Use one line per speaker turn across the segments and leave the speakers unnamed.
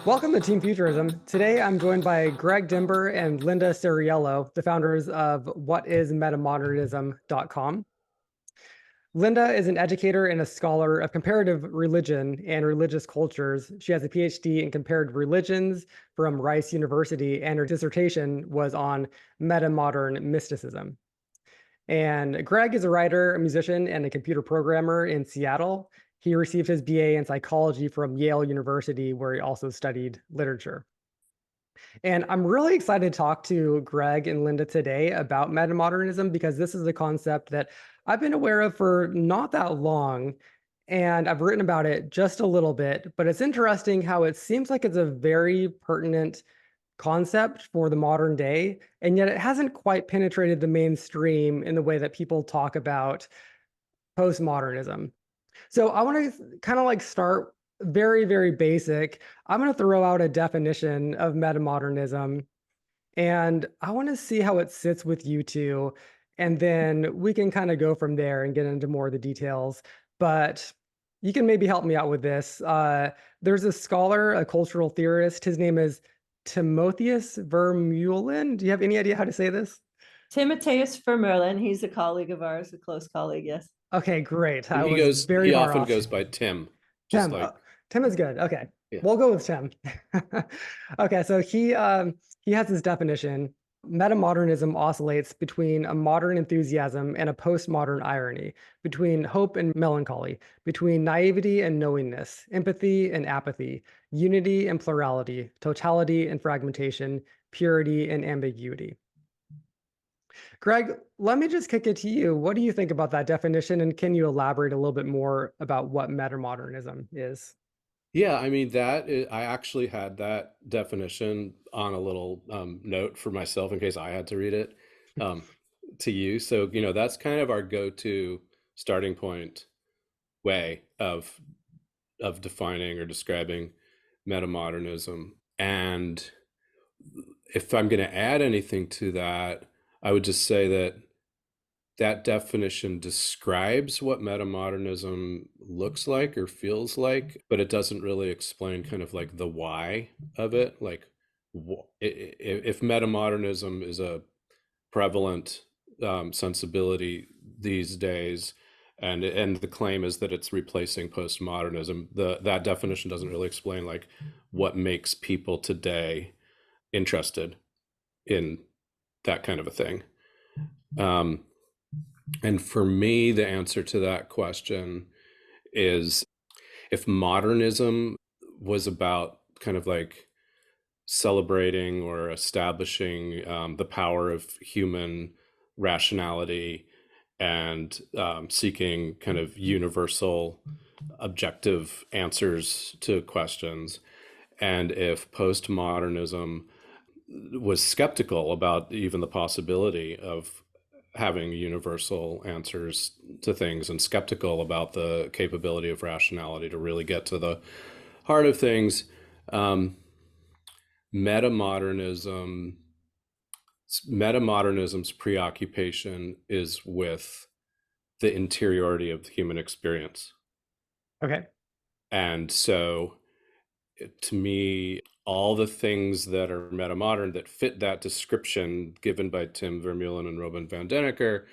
Welcome to Team Futurism. Today I'm joined by Greg Dember and Linda Ceriello, the founders of whatisimetamodernism.com. Linda is an educator and a scholar of comparative religion and religious cultures. She has a PhD in comparative religions from Rice University, and her dissertation was on metamodern mysticism. And Greg is a writer, a musician, and a computer programmer in Seattle. He received his BA in psychology from Yale University, where he also studied literature. And I'm really excited to talk to Greg and Linda today about metamodernism because this is a concept that I've been aware of for not that long. And I've written about it just a little bit, but it's interesting how it seems like it's a very pertinent concept for the modern day, and yet it hasn't quite penetrated the mainstream in the way that people talk about postmodernism. So I want to kind of like start very, very basic. I'm going to throw out a definition of metamodernism, and I want to see how it sits with you two. And then we can kind of go from there and get into more of the details. But you can maybe help me out with this. There's a scholar, a cultural theorist. His name is Timotheus Vermeulen. Do you have any idea how to say this?
Timotheus Vermeulen. He's a colleague of ours, a close colleague, yes.
Okay, great.
And
I was very
he
far
often
off.
goes by Tim, just
Tim.
like,
Tim is good. Okay,
yeah.
we'll go with Tim. Okay, so he has this definition. Metamodernism oscillates between a modern enthusiasm and a postmodern irony, between hope and melancholy, between naivety and knowingness, empathy and apathy, unity and plurality, totality and fragmentation, purity and ambiguity. Greg, let me just kick it to you. What do you think about that definition? And can you elaborate a little bit more about what metamodernism is?
Yeah, I mean, I actually had that definition on a little note for myself in case I had to read it um, to you. So, that's kind of our go-to starting point way of defining or describing metamodernism. And if I'm going to add anything to that, I would just say that definition describes what metamodernism looks like or feels like, but it doesn't really explain kind of like the why of it. Like, if metamodernism is a prevalent sensibility these days, and the claim is that it's replacing postmodernism, that definition doesn't really explain like what makes people today interested in that kind of a thing. And for me, the answer to that question is, if modernism was about kind of like celebrating or establishing the power of human rationality and seeking kind of universal objective answers to questions, and if postmodernism was skeptical about even the possibility of having universal answers to things and skeptical about the capability of rationality to really get to the heart of things, metamodernism's preoccupation is with the interiority of the human experience.
Okay.
And so, to me, all the things that are metamodern that fit that description given by Tim Vermeulen and Robin van Denneker,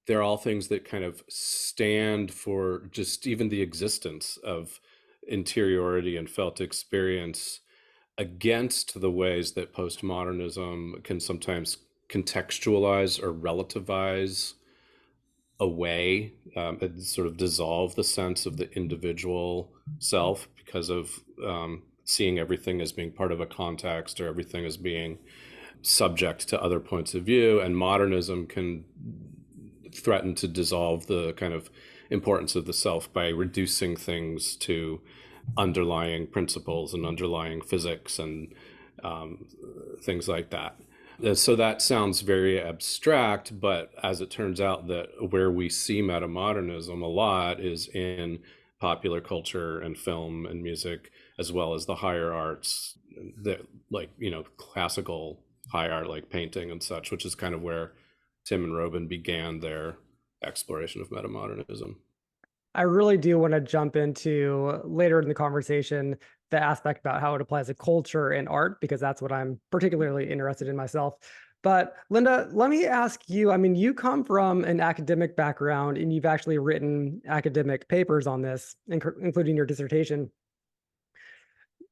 they're all things that kind of stand for just even the existence of interiority and felt experience against the ways that postmodernism can sometimes contextualize or relativize away, and sort of dissolve the sense of the individual self because of seeing everything as being part of a context, or everything as being subject to other points of view. And modernism can threaten to dissolve the kind of importance of the self by reducing things to underlying principles and underlying physics and things like that. So that sounds very abstract, but as it turns out, that where we see metamodernism a lot is in popular culture and film and music, as well as the higher arts, that, like, classical high art like painting and such, which is kind of where Tim and Robin began their exploration of metamodernism.
I really do want to jump into later in the conversation the aspect about how it applies to culture and art, because that's what I'm particularly interested in myself. But Linda, let me ask you, I mean, you come from an academic background and you've actually written academic papers on this, including your dissertation.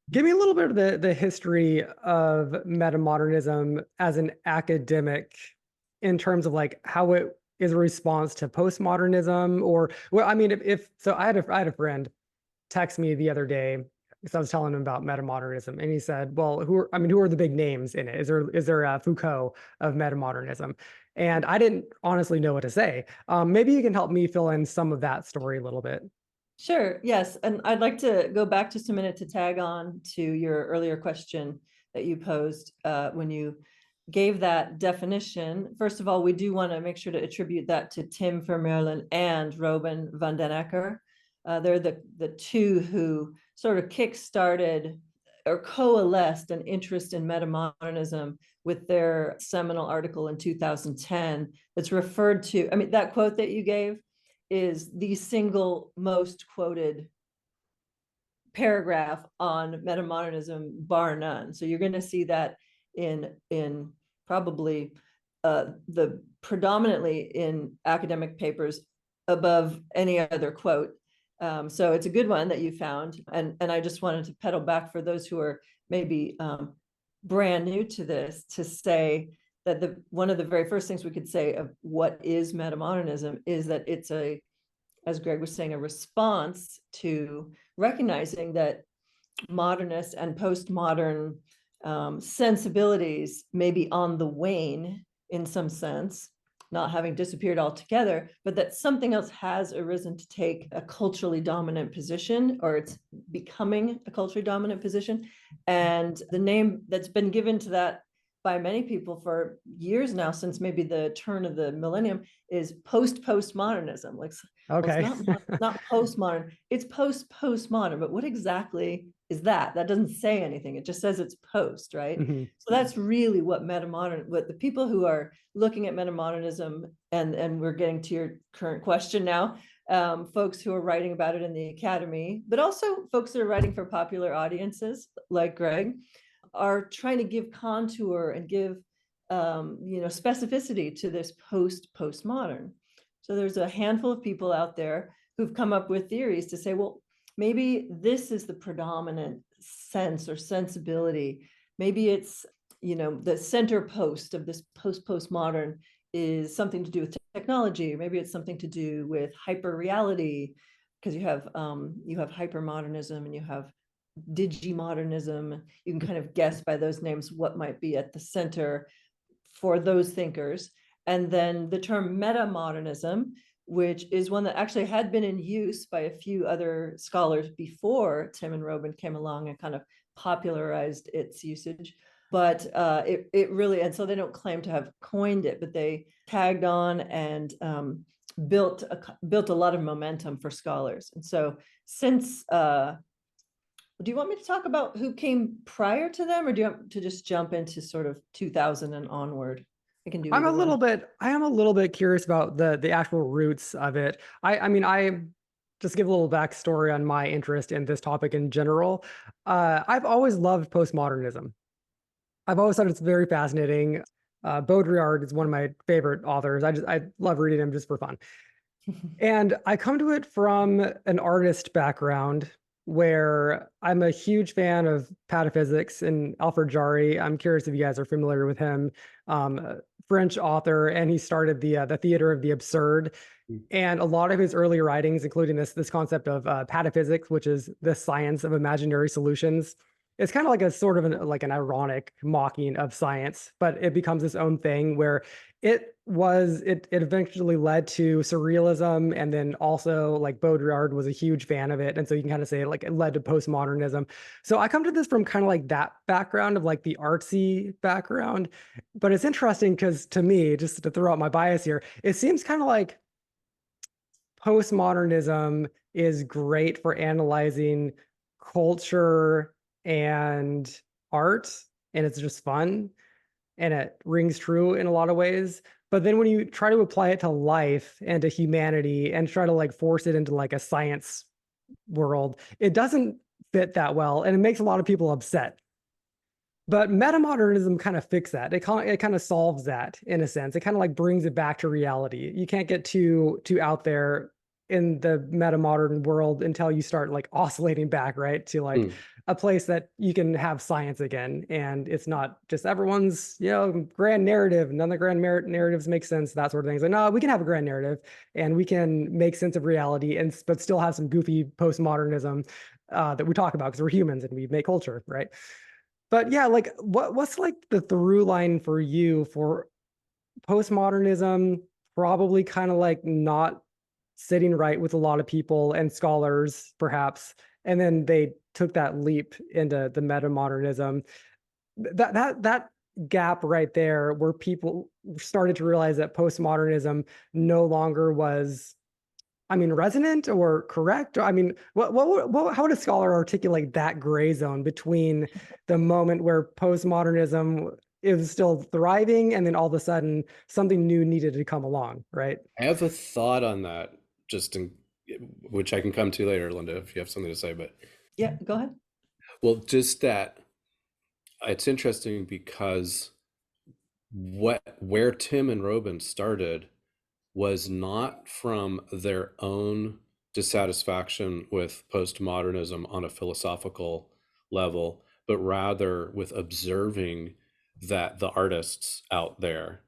Give me a little bit of the history of metamodernism as an academic in terms of like how it is a response to postmodernism, or well, I mean, if so, I had a friend text me the other day because I was telling him about metamodernism, and he said, "Well, who are the big names in it? Is there a Foucault of metamodernism?" And I didn't honestly know what to say. Maybe you can help me fill in some of that story a little bit.
Sure, yes. And I'd like to go back just a minute to tag on to your earlier question that you posed when you gave that definition. First of all, we do want to make sure to attribute that to Tim Vermeulen and Robin van den Ecker. They're the two who sort of kick-started or coalesced an interest in metamodernism with their seminal article in 2010 that's referred to, I mean, that quote that you gave is the single most quoted paragraph on metamodernism, bar none. So you're going to see that in probably the predominantly in academic papers above any other quote. So it's a good one that you found, and I just wanted to pedal back for those who are maybe brand new to this to say that one of the very first things we could say of what is metamodernism is that it's a, as Greg was saying, a response to recognizing that modernist and postmodern sensibilities may be on the wane in some sense, not having disappeared altogether, but that something else has arisen to take a culturally dominant position, or it's becoming a culturally dominant position. And the name that's been given to that by many people for years now, since maybe the turn of the millennium, is postmodernism. Like, well, it's
Okay.
not postmodern, it's postmodern. But what exactly is that? That doesn't say anything. It just says it's post, right?
Mhm.
So that's really what what the people who are looking at metamodernism, and we're getting to your current question now, folks who are writing about it in the academy, but also folks that are writing for popular audiences like Greg, are trying to give contour and give specificity to this postmodern. So there's a handful of people out there who've come up with theories to say, well, maybe this is the predominant sense or sensibility. Maybe it's, the center post of this postmodern is something to do with technology. Maybe it's something to do with hyper reality, because you have hypermodernism and you have digimodernism. You can kind of guess by those names what might be at the center for those thinkers. And then the term metamodernism, which is one that actually had been in use by a few other scholars before Tim and Robin came along and kind of popularized its usage. But it really, and so they don't claim to have coined it, but they tagged on and built a lot of momentum for scholars. And so since do you want me to talk about who came prior to them, or do you want to just jump into sort of 2000 and onward? I can do either one.
I am a little bit curious about the actual roots of it. I mean, I just give a little backstory on my interest in this topic in general. I've always loved postmodernism. I've always thought it's very fascinating. Baudrillard is one of my favorite authors. I love reading him just for fun. And I come to it from an artist background where I'm a huge fan of pataphysics and Alfred Jarry. I'm curious if you guys are familiar with him, a French author, and he started the theater of the absurd. And a lot of his early writings, including this concept of pataphysics, which is the science of imaginary solutions, it's kind of like a sort of like an ironic mocking of science, but it becomes its own thing where it eventually led to surrealism, and then also like Baudrillard was a huge fan of it, and so you can kind of say like it led to postmodernism. So I come to this from kind of like that background of like the artsy background, but it's interesting because to me, just to throw out my bias here, it seems kind of like postmodernism is great for analyzing culture and art, and it's just fun and it rings true in a lot of ways. But then when you try to apply it to life and to humanity and try to like force it into like a science world, it doesn't fit that well, and it makes a lot of people upset. But metamodernism kind of fix that. It kind of solves that in a sense. It kind of like brings it back to reality. You can't get too out there in the metamodern world until you start like oscillating back, right, to like
Mm.
a place that you can have science again, and it's not just everyone's grand narrative. None of the grand narratives make sense. That sort of thing. It's like, no, we can have a grand narrative, and we can make sense of reality, and but still have some goofy postmodernism that we talk about because we're humans and we make culture, right? But yeah, like what's like the through line for you for postmodernism? Probably kind of like not sitting right with a lot of people and scholars, perhaps, and then they took that leap into the metamodernism. That gap right there, where people started to realize that postmodernism no longer was, I mean, resonant or correct? I mean, how would a scholar articulate that gray zone between the moment where postmodernism is still thriving and then all of a sudden something new needed to come along, right?
I have a thought on that, just in which I can come to later, Linda, if you have something to say. But
Yeah, go ahead.
well, just that it's interesting because where Tim and Robin started was not from their own dissatisfaction with postmodernism on a philosophical level, but rather with observing that the artists out there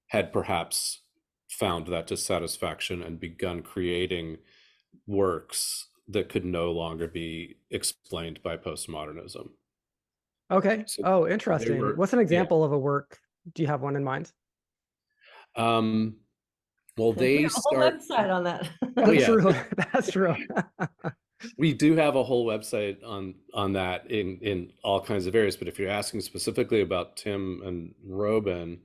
had perhaps found that dissatisfaction and begun creating works that could no longer be explained by postmodernism.
Okay.
So
Oh,
they
interesting.
were,
What's an
yeah.
example of a work? Do you have one in mind?
Um, well,
We
they
have a whole
start,
website on that.
oh
That's
yeah,
true. That's true.
we do have a whole website on that in all kinds of areas. But if you're asking specifically about Tim and Robin,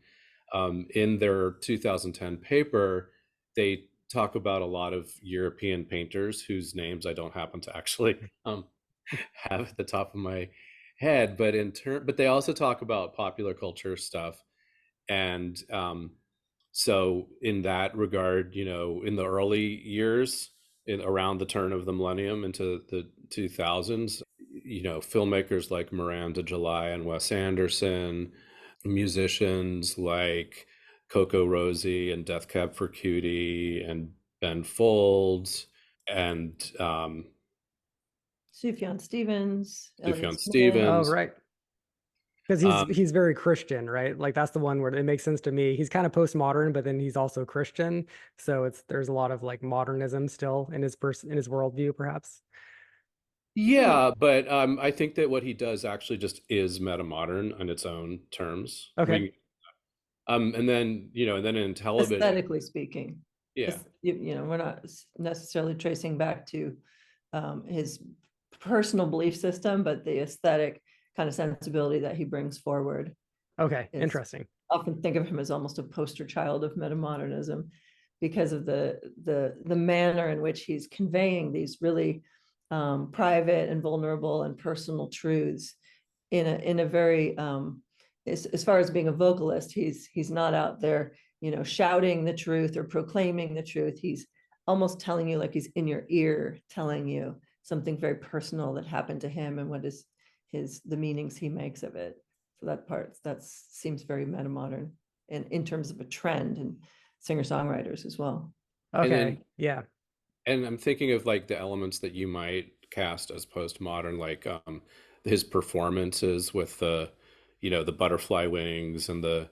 in their 2010 paper, they talk about a lot of European painters whose names I don't happen to actually have at the top of my head. But they also talk about popular culture stuff. And so in that regard, in the early years, around the turn of the millennium into the 2000s, filmmakers like Miranda July and Wes Anderson, musicians like Coco Rosie and Death Cab for Cutie and Ben Folds and
Sufjan Stevens, Elliott
Sufjan
Smith.
Oh,
Stevens.
right. Because
Um,
he's very Christian, right? Like that's the one where it makes sense to me. He's kind of postmodern, but then he's also Christian. So there's a lot of like modernism still in in his worldview, perhaps.
Hmm.
yeah, but I think that what he does actually just is metamodern on its own terms.
Okay.
And then in television,
Aesthetically speaking,
yeah,
we're not necessarily tracing back to his personal belief system, but the aesthetic kind of sensibility that he brings forward
Okay.
is
Interesting.
often think of him as almost a poster child of metamodernism because of the manner in which he's conveying these really private and vulnerable and personal truths in a very as far as being a vocalist, he's not out there shouting the truth or proclaiming the truth. He's almost telling you, like he's in your ear, telling you something very personal that happened to him and what is the meanings he makes of it. So that seems very metamodern and in terms of a trend and singer-songwriters as well.
and then
Okay. Yeah.
and I'm thinking of like the elements that you might cast as postmodern, like his performances with the butterfly wings and the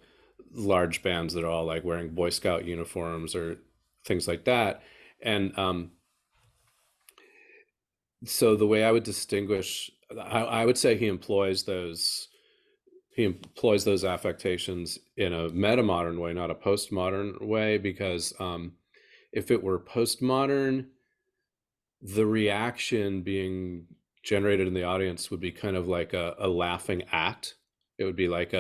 large bands that are all like wearing Boy Scout uniforms or things like that. And so the way I would distinguish, I would say he employs those affectations in a metamodern way, not a postmodern way, because if it were postmodern, the reaction being generated in the audience would be kind of like a laughing at. It would be like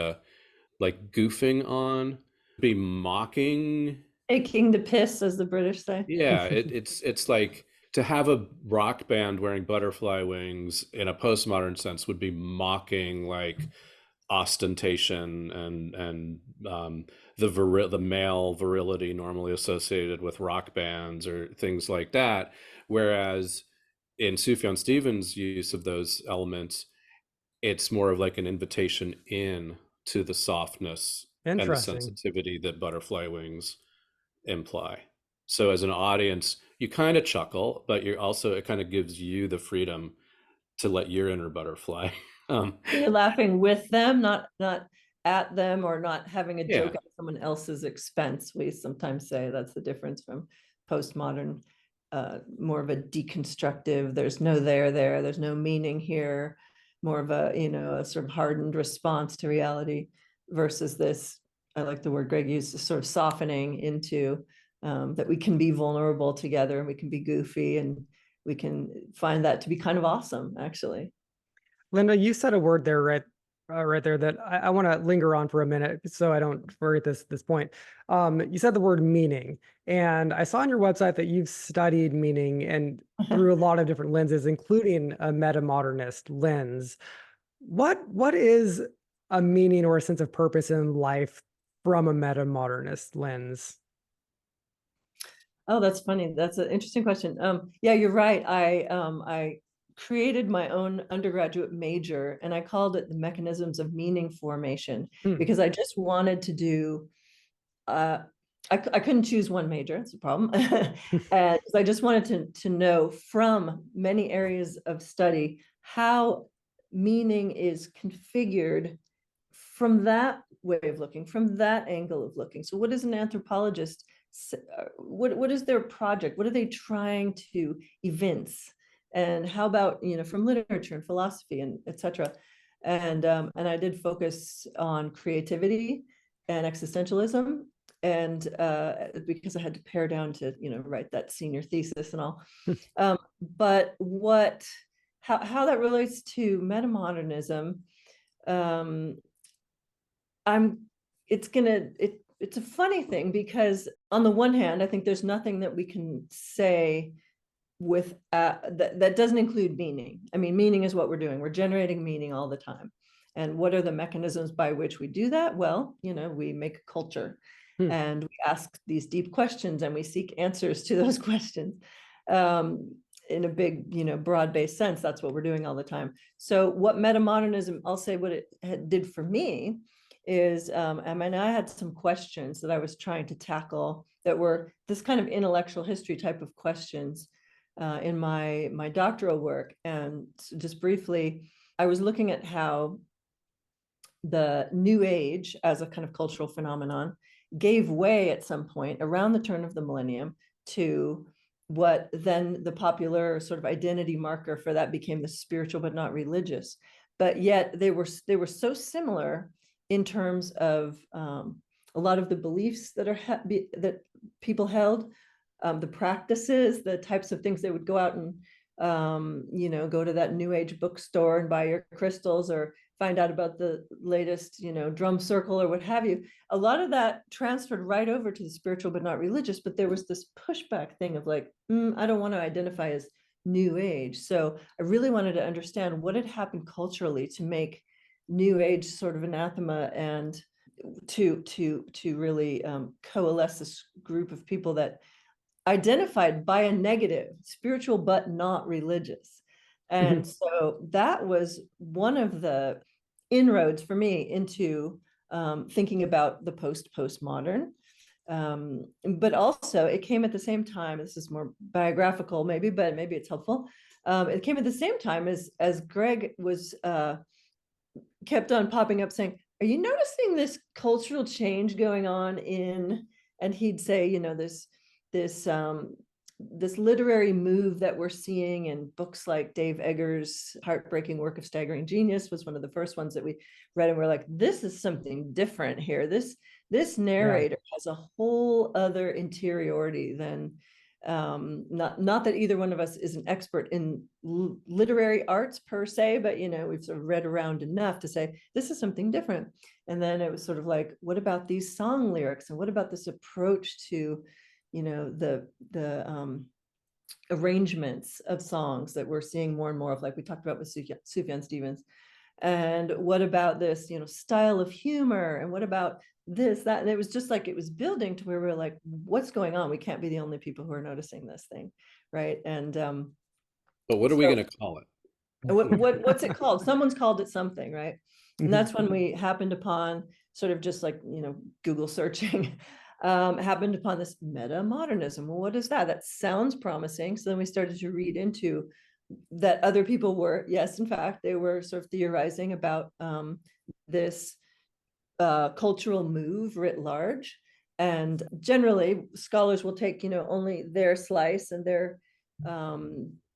goofing on, be mocking.
Taking the piss, as the British say.
Yeah, it's like to have a rock band wearing butterfly wings in a postmodern sense would be mocking like ostentation and the male virility normally associated with rock bands or things like that. Whereas in Sufjan Stevens' use of those elements, it's more of like an invitation in to the softness and the
Interesting.
sensitivity that butterfly wings imply. So as an audience, you kind of chuckle, but you're also, it kind of gives you the freedom to let your inner butterfly.
You're laughing with them, not at them, or not having a
Yeah.
joke at someone else's expense. We sometimes say that's the difference from postmodern, more of a deconstructive, there's no there, there's no meaning here, more of a, a sort of hardened response to reality, versus this, I like the word Greg used, sort of softening into, that we can be vulnerable together, and we can be goofy, and we can find that to be kind of awesome, actually.
Linda, you said a word there right there that I want to linger on for a minute so I don't forget this point. You said the word meaning, and I saw on your website that you've studied meaning and through a lot of different lenses, including a metamodernist lens. What is a meaning or a sense of purpose in life from a metamodernist lens?
Oh, that's funny. That's an interesting question. Yeah, you're right. I created my own undergraduate major, and I called it the mechanisms of meaning formation,
Hmm.
because I just wanted to do, uh, I couldn't choose one major, it's a problem. And I just wanted to know from many areas of study how meaning is configured from that way of looking, from that angle of looking. So what is an anthropologist, what is their project? What are they trying to evince? And how about, from literature and philosophy and etc. And I did focus on creativity and existentialism, and because I had to pare down to, write that senior thesis and all. But how that relates to metamodernism, um, I'm it's a funny thing, because on the one hand, I think there's nothing that we can say with that doesn't include meaning. I mean, meaning is what we're doing. We're generating meaning all the time. And what are the mechanisms by which we do that? Well, we make a culture,
Hmm.
and we ask these deep questions, and we seek answers to those questions. In a big, broad-based sense, that's what we're doing all the time. So what metamodernism, I'll say what it did for me is, I mean, I had some questions that I was trying to tackle that were this kind of intellectual history type of questions, in my doctoral work. And just briefly, I was looking at how the New Age as a kind of cultural phenomenon gave way at some point around the turn of the millennium to what then the popular sort of identity marker for that became the spiritual but not religious. But yet they were so similar in terms of, a lot of the beliefs that that people held, the practices, the types of things they would go out and, go to that New Age bookstore and buy your crystals, or find out about the latest, drum circle or what have you. A lot of that transferred right over to the spiritual but not religious. But there was this pushback thing of like, I don't want to identify as New Age. So I really wanted to understand what had happened culturally to make New Age sort of anathema, and to really, coalesce this group of people that identified by a negative, spiritual but not religious. And so that was one of the inroads for me into, thinking about the postmodern. But also it came at the same time, this is more biographical maybe, but maybe it's helpful. It came at the same time as Greg was, kept on popping up saying, are you noticing this cultural change going on in, and he'd say, this this literary move that we're seeing in books like Dave Eggers' heartbreaking work of staggering genius was one of the first ones that we read, and we're like, this is something different here. This
Yeah.
narrator has a whole other interiority than, not that either one of us is an expert in literary arts per se, but we've sort of read around enough to say this is something different. And then it was sort of like, what about these song lyrics, and what about this approach to, the arrangements of songs that we're seeing more and more of, like we talked about with Sufjan Stevens. And what about this, style of humor? And what about this, that? And it was just like, it was building to where we were like, what's going on? We can't be the only people who are noticing this thing. Right. And
But what are we
so
going to call it?
what's it called? Someone's called it something, right? And
Mhm.
that's when we happened upon, sort of just like, Google searching, happened upon this metamodernism. Well, what is that? That sounds promising. So then we started to read into that other people were, yes, in fact, they were sort of theorizing about this cultural move writ large. And generally, scholars will take, only their slice and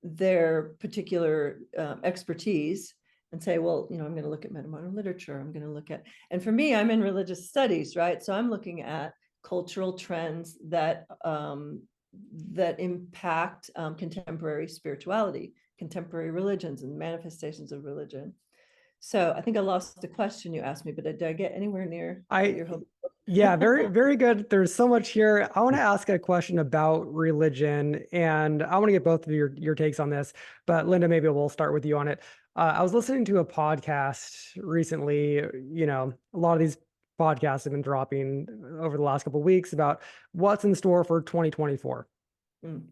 their particular expertise and say, well, I'm going to look at metamodern literature. I'm going to look at, and for me, I'm in religious studies, right? So I'm looking at cultural trends that that impact contemporary spirituality, contemporary religions, and manifestations of religion. So I think I lost the question you asked me, but did I get anywhere near what you're hoping?
Yeah, very, very good. There's so much here. I want to ask a question about religion, and I want to get both of your takes on this. But Linda, maybe we'll start with you on it. I was listening to a podcast recently. A lot of these podcasts have been dropping over the last couple of weeks about what's in store for 2024.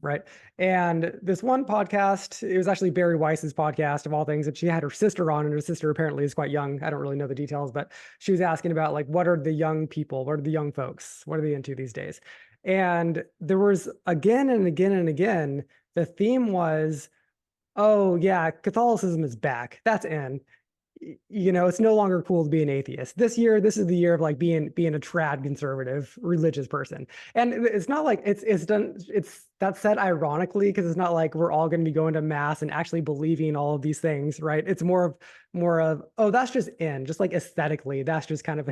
Right. And this one podcast, it was actually Barry Weiss's podcast of all things, and she had her sister on, and her sister apparently is quite young. I don't really know the details, but she was asking about like, what are the young people? What are the young folks? What are they into these days? And there was again and again and again, the theme was, oh yeah, Catholicism is back. That's in. It's no longer cool to be an atheist. This year, this is the year of like being a trad conservative religious person. And it's not like it's that's said ironically, because it's not like we're all going to be going to mass and actually believing all of these things, right? It's more of oh, that's just in, just like aesthetically, that's just kind of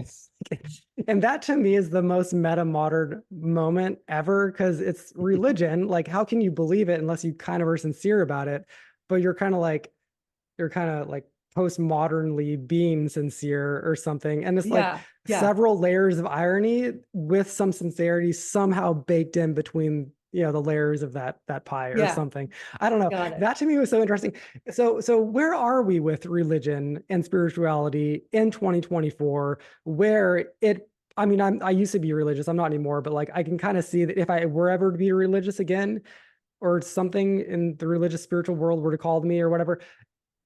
and that to me is the most meta modern moment ever, because it's religion. Like, how can you believe it unless you kind of are sincere about it? But you're kind of like postmodernly being sincere or something. And it's like
Yeah.
several layers of irony with some sincerity somehow baked in between, the layers of that pie or
Yeah.
something. I don't know.
Got it.
That to me was so interesting. So where are we with religion and spirituality in 2024, where I mean, I used to be religious. I'm not anymore, but like I can kind of see that if I were ever to be religious again, or something in the religious spiritual world were to call me or whatever,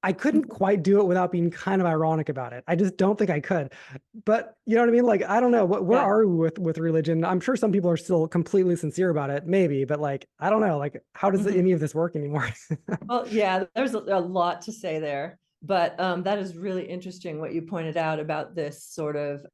I couldn't quite do it without being kind of ironic about it. I just don't think I could. But you know what I mean? Like, I don't know. Where
Yeah.
are we with religion? I'm sure some people are still completely sincere about it, maybe, but like, I don't know. Like, how does any of this work anymore?
Well, yeah, there's a lot to say there, but that is really interesting what you pointed out about this sort of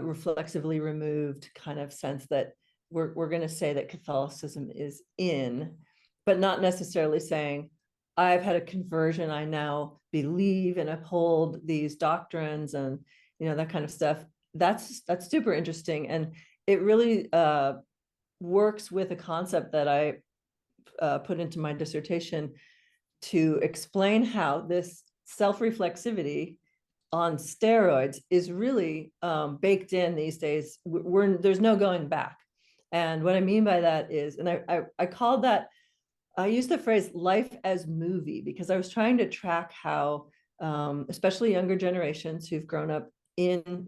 reflexively removed kind of sense that we're going to say that Catholicism is in, but not necessarily saying I've had a conversion, I now believe and uphold these doctrines and that kind of stuff. That's super interesting, and it really works with a concept that I put into my dissertation to explain how this self-reflexivity on steroids is really baked in these days. There's no going back. And what I mean by that is, and I called that, I used the phrase life as movie, because I was trying to track how, especially younger generations who've grown up in,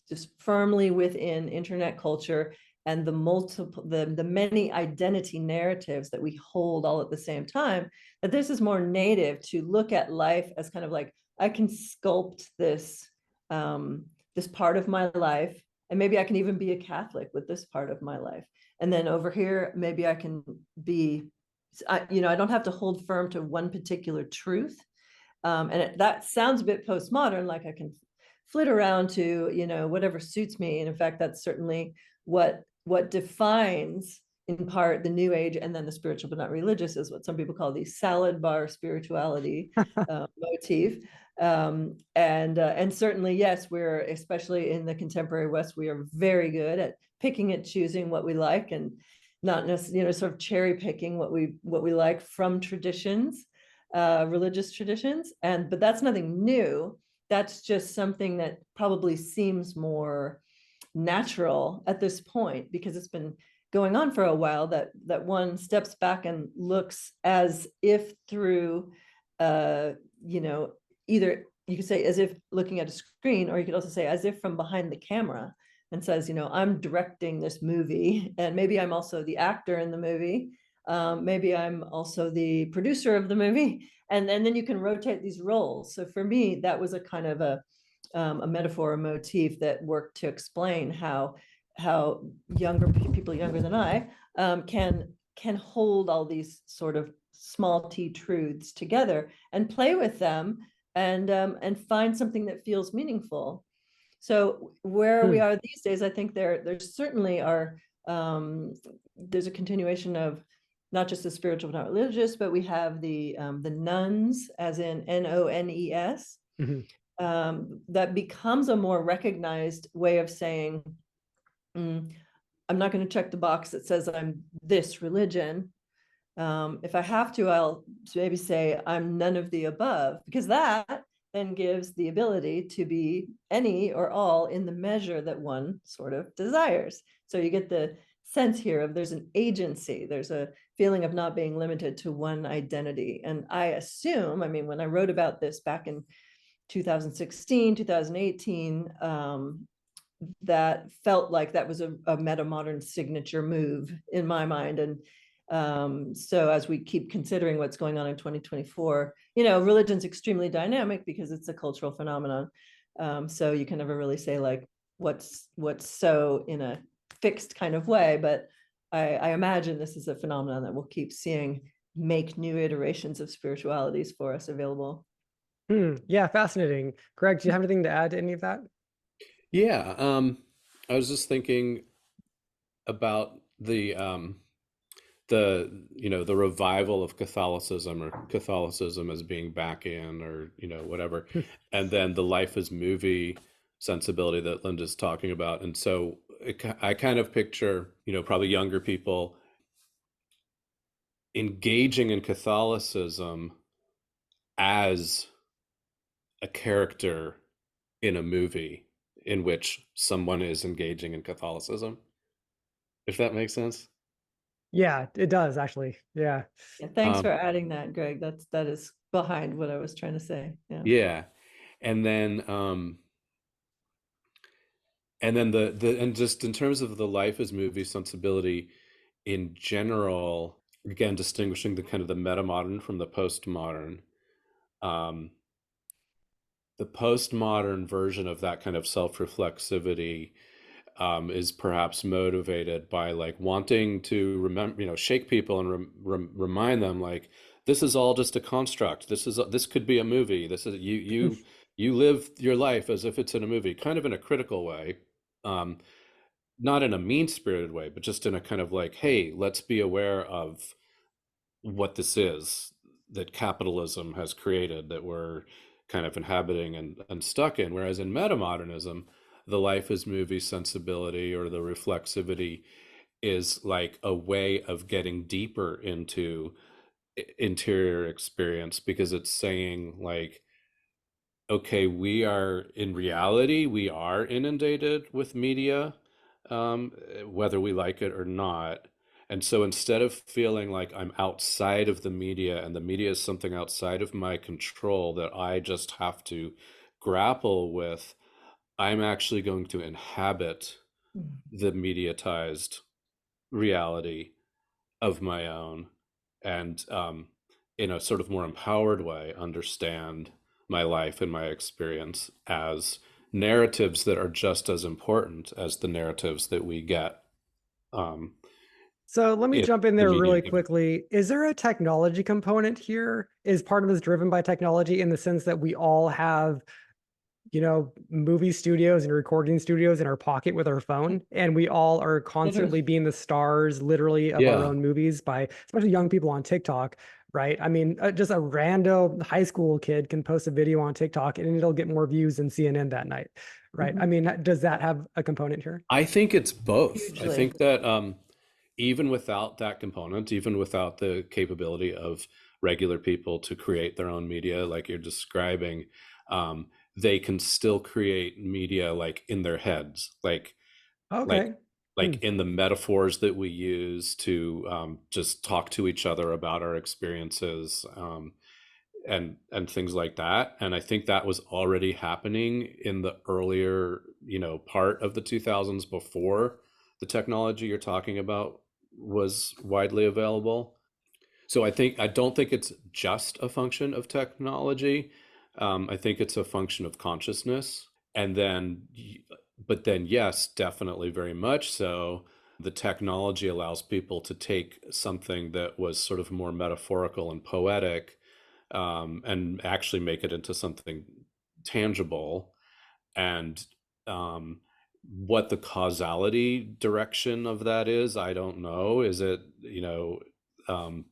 just firmly within internet culture and the many identity narratives that we hold all at the same time, that this is more native to look at life as kind of like, I can sculpt this, this part of my life, and maybe I can even be a Catholic with this part of my life. And then over here, maybe I can be, I don't have to hold firm to one particular truth. That sounds a bit postmodern, like I can flit around to, whatever suits me. And in fact, that's certainly what defines in part the new age, and then the spiritual but not religious, is what some people call the salad bar spirituality motif. And certainly, yes, we're, especially in the contemporary West, we are very good at picking and choosing what we like, and not necessarily, sort of cherry picking what we like from traditions, religious traditions. But that's nothing new. That's just something that probably seems more natural at this point, because it's been going on for a while, that one steps back and looks as if through either you could say as if looking at a screen, or you could also say as if from behind the camera, and says, you know, I'm directing this movie, and maybe I'm also the actor in the movie. Maybe I'm also the producer of the movie, and then you can rotate these roles. So for me, that was a kind of a metaphor, a motif that worked to explain how younger people, younger than I, can hold all these sort of small t truths together and play with them, and find something that feels meaningful. So where we are these days, I think there's certainly are there's a continuation of not just the spiritual, not religious, but we have the nuns, as in NONES, that becomes a more recognized way of saying, I'm not going to check the box that says I'm this religion. If I have to, I'll maybe say I'm none of the above, because that then gives the ability to be any or all in the measure that one sort of desires. So you get the sense here of there's an agency, there's a feeling of not being limited to one identity. And I assume, I mean, when I wrote about this back in 2016, 2018, that felt like that was a metamodern signature move in my mind. And so as we keep considering what's going on in 2024, you know, religion's extremely dynamic because it's a cultural phenomenon. So you can never really say like what's so in a fixed kind of way, but I imagine this is a phenomenon that we'll keep seeing make new iterations of spiritualities for us available.
Yeah, fascinating. Greg, do you have anything to add to any of that?
Yeah, I was just thinking about the the revival of Catholicism, or Catholicism as being back in, or whatever, and then the life as movie sensibility that Linda's talking about. And so I kind of picture probably younger people engaging in Catholicism as a character in a movie in which someone is engaging in Catholicism, if that makes sense.
Yeah, it does actually. Yeah.
Yeah, thanks for
Um,
adding that, Greg. That is behind what I was trying to say. Yeah.
yeah, and then and just in terms of the life as movie sensibility in general, again distinguishing the kind of the metamodern from the postmodern. Um, the postmodern version of that kind of self-reflexivity is perhaps motivated by like wanting to remember, shake people and remind them like this is all just a construct. This could be a movie. This is you live your life as if it's in a movie, kind of in a critical way, um, not in a mean-spirited way, but just in a kind of like, hey, let's be aware of what this is that capitalism has created, that we're kind of inhabiting and stuck in. Whereas in metamodernism, the life as movie sensibility, or the reflexivity, is like a way of getting deeper into interior experience, because it's saying like, okay, we are in reality, we are inundated with media, whether we like it or not. And so instead of feeling like I'm outside of the media and the media is something outside of my control that I just have to grapple with, I'm actually going to inhabit the mediatized reality of my own, and in a sort of more empowered way, understand my life and my experience as narratives that are just as important as the narratives that we get um,
So let me
in
jump in
the
there really
medium.
quickly. Is there a technology component here? Is part of this driven by technology in the sense that we all have, movie studios and recording studios in our pocket with our phone, and we all are constantly
Literally.
being the stars, literally, of our
Yeah,
own movies by especially young people on TikTok, right? I mean, just a random high school kid can post a video on TikTok and it'll get more views than CNN that night, right? I
Mhm.
mean, does that have a component here?
I think it's both. I
Hugely.
think that even without that component, even without the capability of regular people to create their own media, like you're describing, um, they can still create media like in their heads, like
Okay. Hmm.
in the metaphors that we use to just talk to each other about our experiences. and things like that. And I think that was already happening in the earlier, part of the 2000s before the technology you're talking about was widely available. So I don't think it's just a function of technology. I think it's a function of consciousness. And then, but then, yes, definitely very much so. The technology allows people to take something that was sort of more metaphorical and poetic, and actually make it into something tangible. And what the causality direction of that is, I don't know. Is it, um,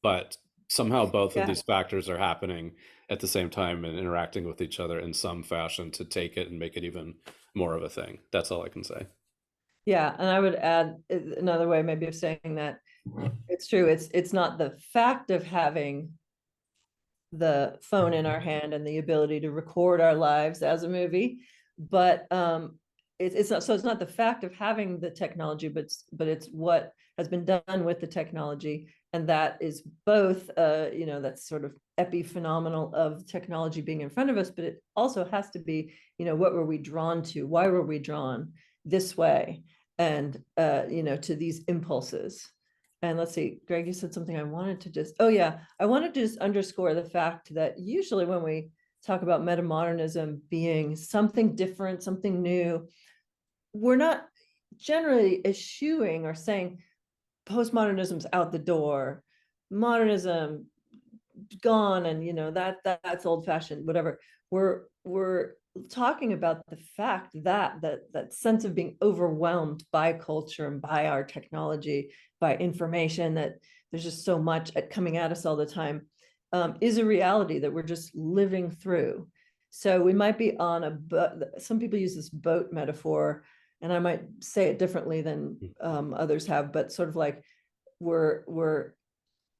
but somehow both of
Yeah.
these factors are happening at the same time and interacting with each other in some fashion to take it and make it even more of a thing. That's all I can say.
Yeah, and I would add another way maybe of saying that it's true. It's not the fact of having the phone in our hand and the ability to record our lives as a movie, but it's not, so it's not the fact of having the technology, but it's what has been done with the technology, and that is both that's sort of epiphenomenal of technology being in front of us, but it also has to be, what were we drawn to, why were we drawn this way, and to these impulses. And let's see, Greg, you said something I wanted to just, oh yeah, I wanted to just underscore the fact that usually when we talk about metamodernism being something different, something new, we're not generally eschewing or saying postmodernism's out the door, modernism gone, and that's old fashioned, whatever. We're talking about the fact that sense of being overwhelmed by culture and by our technology, by information, that there's just so much coming at us all the time, is a reality that we're just living through. So we might be on a boat. Some people use this boat metaphor, and I might say it differently than others have, but sort of like we're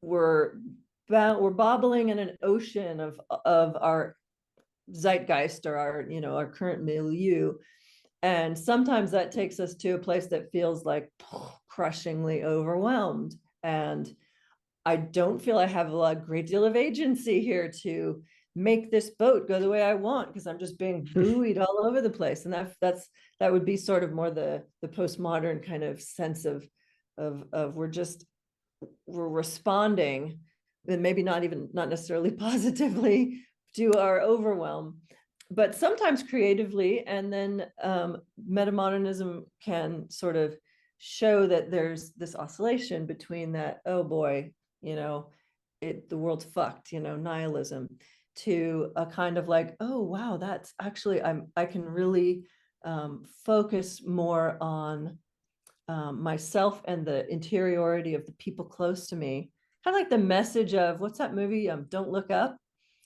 bobbling in an ocean of our zeitgeist, or our current milieu, and sometimes that takes us to a place that feels like crushingly overwhelmed, and I don't feel I have a great deal of agency here to make this boat go the way I want, because I'm just being buoyed all over the place. And that would be sort of more the postmodern kind of sense of we're responding, and maybe not necessarily positively, to our overwhelm, but sometimes creatively. And then metamodernism can sort of show that there's this oscillation between that, oh boy, the world's fucked, nihilism, to a kind of like, oh wow, that's actually, I can really focus more on myself and the interiority of the people close to me. Kind of like the message of, what's that movie? Don't Look Up.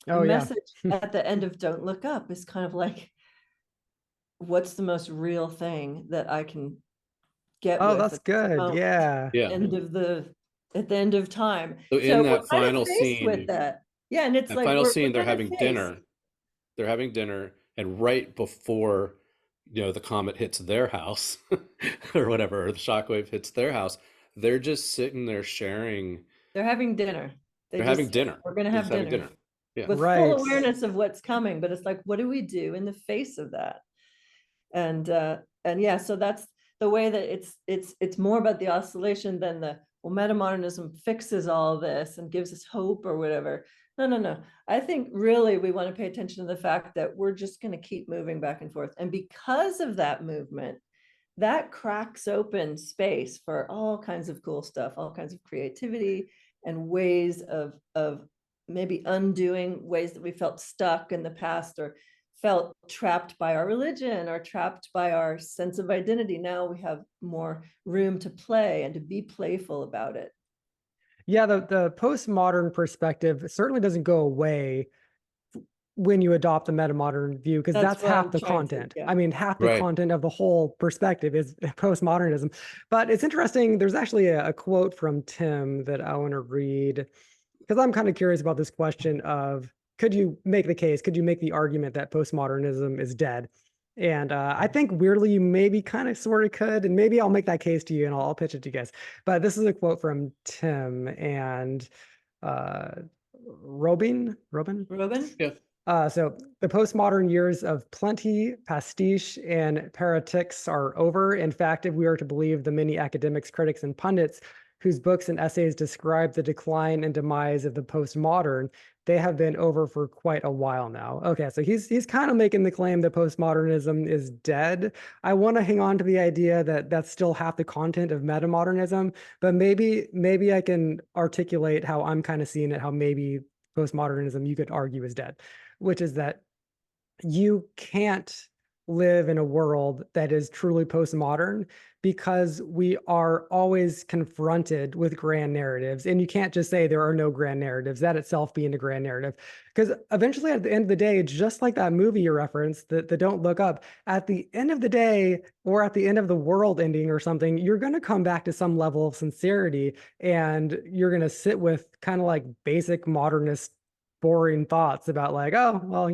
The
Oh yeah.
message at the end of Don't Look Up is kind of like, what's the most real thing that I can get
Oh,
with
that's good. Yeah.
Yeah.
At the end of time.
So
So
in
we're
that
kind of
final
faced with
scene,
that. Yeah, and it's
that
like
final
we're
scene, they're
kind of
having
faced.
dinner. They're having dinner, and right before, the comet hits their house, or whatever, or the shockwave hits their house, they're just sitting there sharing.
They're having dinner. They
They're
just
having
say,
dinner.
we're going to
They're
have
just having
dinner,
dinner. Yeah.
with full
Right.
awareness of what's coming. But it's like, what do we do in the face of that? And yeah, so that's the way that it's more about the oscillation than the, well, metamodernism fixes all this and gives us hope or whatever. No. I think really we want to pay attention to the fact that we're just going to keep moving back and forth. And because of that movement, that cracks open space for all kinds of cool stuff, all kinds of creativity, and ways of maybe undoing ways that we felt stuck in the past, or felt trapped by our religion, or trapped by our sense of identity. Now we have more room to play and to be playful about it.
Yeah, the postmodern perspective certainly doesn't go away when you adopt the metamodern view, because
That's
that's
what
half
I'm
the
trying to,
content.
yeah.
I mean, half the
Right.
content of the whole perspective is postmodernism. But it's interesting. There's actually a quote from Tim that I want to read, because I'm kind of curious about this question of, could you make the case, could you make the argument that postmodernism is dead? And I think weirdly, you maybe kind of sort of could, and maybe I'll make that case to you and I'll pitch it to you guys. But this is a quote from Tim, and uh, Robin?
Robin?
Yeah.
So the postmodern years of plenty, pastiche, and paratics are over. In fact, if we are to believe the many academics, critics, and pundits whose books and essays describe the decline and demise of the postmodern, they have been over for quite a while now. Okay, so he's kind of making the claim that postmodernism is dead. I want to hang on to the idea that that's still half the content of metamodernism, but maybe I can articulate how I'm kind of seeing it, how maybe postmodernism you could argue is dead, which is that you can't live in a world that is truly postmodern because we are always confronted with grand narratives. And you can't just say there are no grand narratives, that itself being a grand narrative. Because eventually, at the end of the day, it's just like that movie you referenced, the Don't Look Up. At the end of the day, or at the end of the world ending or something, you're going to come back to some level of sincerity and you're going to sit with kind of like basic modernist boring thoughts about like, oh, well,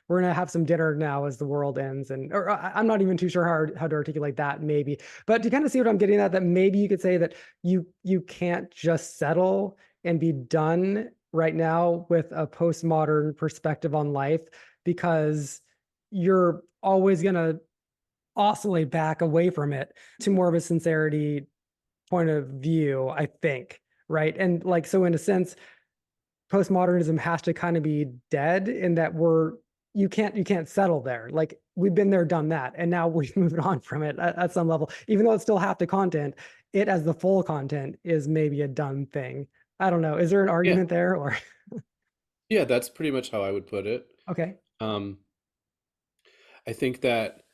we're gonna have some dinner now as the world ends, and or I'm not even too sure how to articulate that maybe, but to kind of see what I'm getting at, that maybe you could say that you can't just settle and be done right now with a postmodern perspective on life because you're always gonna oscillate back away from it to more of a sincerity point of view, I think, right? And like, so in a sense, postmodernism has to kind of be dead in that you can't settle there. Like we've been there, done that, and now we've moved on from it at some level. Even though it's still half the content, it as the full content is maybe a done thing. I don't know. Is there an
Yeah.
argument there or?
Yeah, that's pretty much how I would put it.
Okay.
Um, I think that,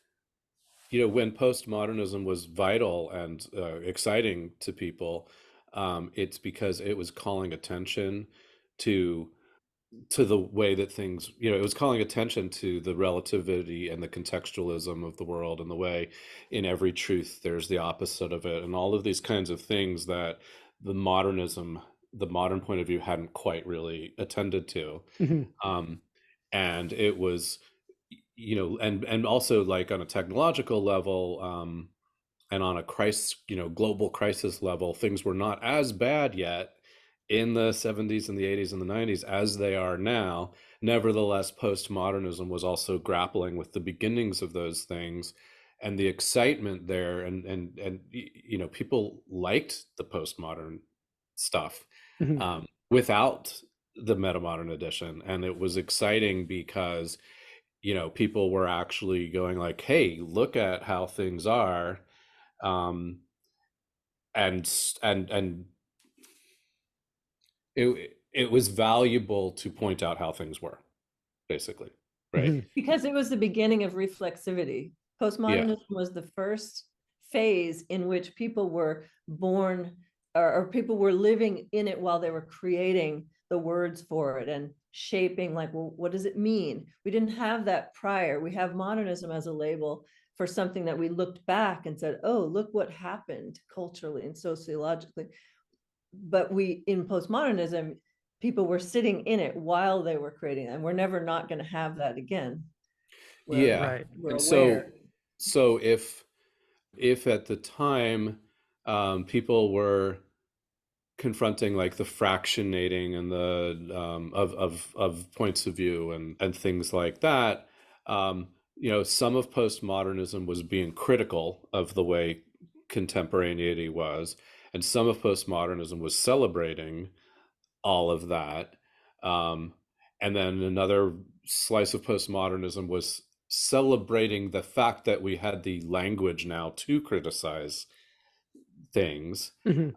when postmodernism was vital and exciting to people, it's because it was calling attention to the way that things, it was calling attention to the relativity and the contextualism of the world, and the way in every truth there's the opposite of it, and all of these kinds of things that the modern point of view hadn't quite really attended to.
Mhm.
um, and it was, and also like on a technological level, and on a crisis, global crisis level, things were not as bad yet in the 70s and the 80s and the 90s as they are now. Nevertheless, postmodernism was also grappling with the beginnings of those things and the excitement there, and people liked the postmodern stuff,
Mhm.
without the metamodern edition, and it was exciting because people were actually going like, hey, look at how things are, um and it was valuable to point out how things were, basically, right?
Mhm.
Because it was the beginning of reflexivity.
Yeah.
Postmodernism was the first phase in which people were born, or people were living in it while they were creating the words for it and shaping, like, well, what does it mean? We didn't have that prior. We have modernism as a label for something that we looked back and said, oh, look what happened culturally and sociologically. But in postmodernism, people were sitting in it while they were creating it, and we're never not going to have that again.
Yeah.
Right.
We're
And
aware.
so if at the time, people were confronting like the fractionating and the, of points of view and things like that, some of postmodernism was being critical of the way contemporaneity was, and some of postmodernism was celebrating all of that. Um, and then another slice of postmodernism was celebrating the fact that we had the language now to criticize things.
Mhm.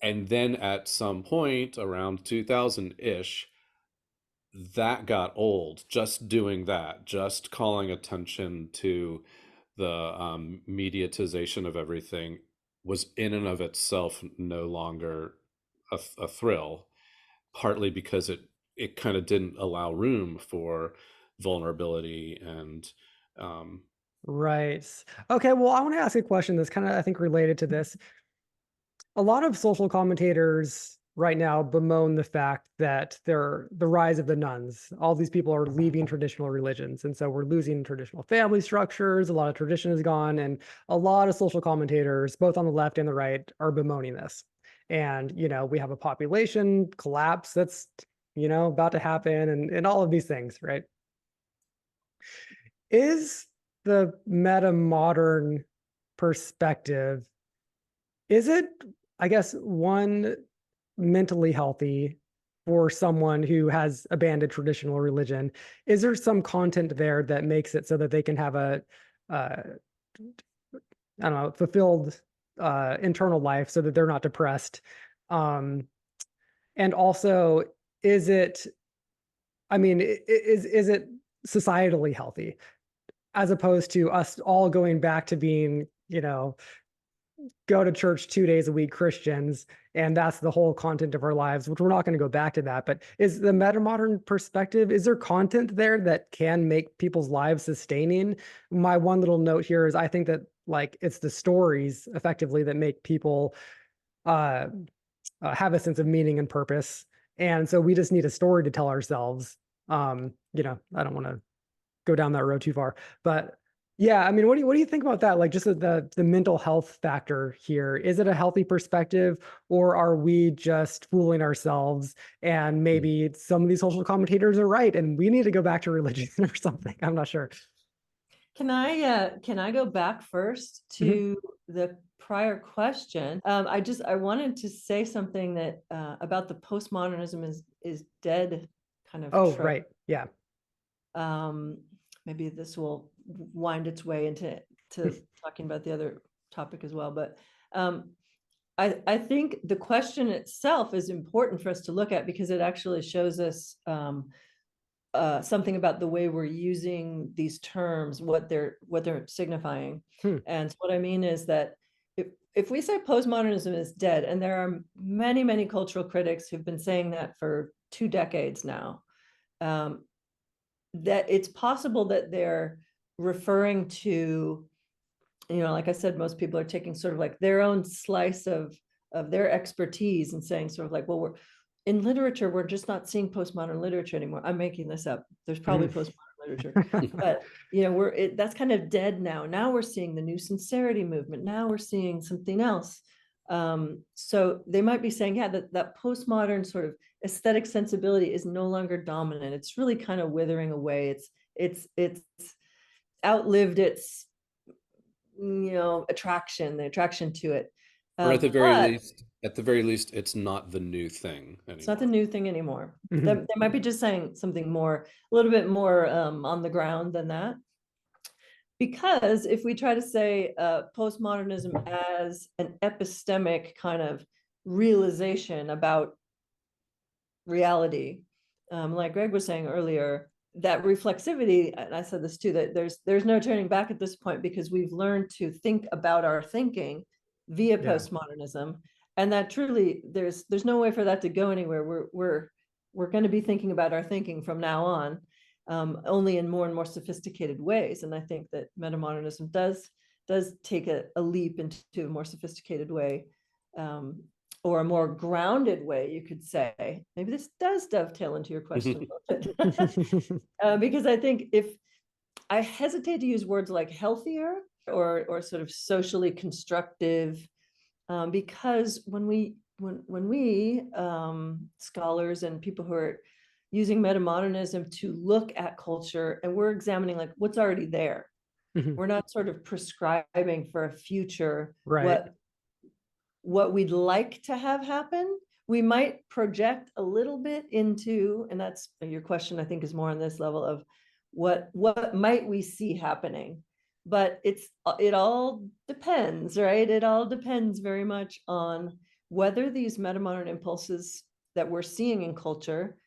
And then at some point around 2000-ish, that got old. Just doing that, just calling attention to the, mediatization of everything, was in and of itself no longer a thrill, partly because it kind of didn't allow room for vulnerability and, um,
Right. Okay. Well, I want to ask a question that's kind of, I think, related to this. A lot of social commentators right now bemoan the fact that the rise of the nuns. All these people are leaving traditional religions, and so we're losing traditional family structures. A lot of tradition is gone, and a lot of social commentators, both on the left and the right, are bemoaning this. And, we have a population collapse that's, about to happen, and all of these things, right? Is the meta modern perspective, is it, I guess, one, mentally healthy for someone who has abandoned traditional religion? Is there some content there that makes it so that they can have a, I don't know, fulfilled internal life so that they're not depressed? And also, is it, is it societally healthy, as opposed to us all going back to being, go to church 2 days a week Christians, and that's the whole content of our lives, which we're not going to go back to that. But is the metamodern perspective, is there content there that can make people's lives sustaining? My one little note here is I think that like it's the stories effectively that make people uh, have a sense of meaning and purpose. And so we just need a story to tell ourselves. I don't want to go down that road too far, but yeah, what do you think about that? Like just the mental health factor here. Is it a healthy perspective, or are we just fooling ourselves? And maybe some of these social commentators are right, and we need to go back to religion or something. I'm not sure.
Can I go back first to the prior question? I wanted to say something that about the postmodernism is dead kind of
Oh,
trope.
right. Yeah.
Maybe this will wind its way into talking about the other topic as well. But I think the question itself is important for us to look at, because it actually shows us something about the way we're using these terms, what they're signifying. And what I mean is that if we say postmodernism is dead, and there are many, many cultural critics who've been saying that for 2 decades now, that it's possible that they're referring to, like I said, most people are taking sort of like their own slice of their expertise and saying sort of like, well, we're in literature, we're just not seeing postmodern literature anymore. I'm making this up. There's probably postmodern literature, but that's kind of dead now. Now we're seeing the new sincerity movement. Now we're seeing something else. So they might be saying, yeah, that postmodern sort of aesthetic sensibility is no longer dominant. It's really kind of withering away. It's outlived its attraction, the attraction to it.
Or at the very least, it's not the new thing anymore.
It's not the new thing anymore. They might be just saying something more, a little bit more on the ground than that. Because if we try to say postmodernism as an epistemic kind of realization about reality, like Greg was saying earlier, that reflexivity, and I said this too, that there's no turning back at this point, because we've learned to think about our thinking via postmodernism, and that truly there's no way for that to go anywhere. We're going to be thinking about our thinking from now on, only in more and more sophisticated ways. And I think that metamodernism does take a leap into a more sophisticated way, or a more grounded way, you could say. Maybe this does dovetail into your question, because I think if I hesitate to use words like healthier or sort of socially constructive, because when we scholars and people who are using metamodernism to look at culture, and we're examining like what's already there. We're not sort of prescribing for a future,
right,
what we'd like to have happen. We might project a little bit into, and that's your question, I think, is more on this level of what might we see happening. But it all depends, right? It all depends very much on whether these metamodern impulses that we're seeing in culture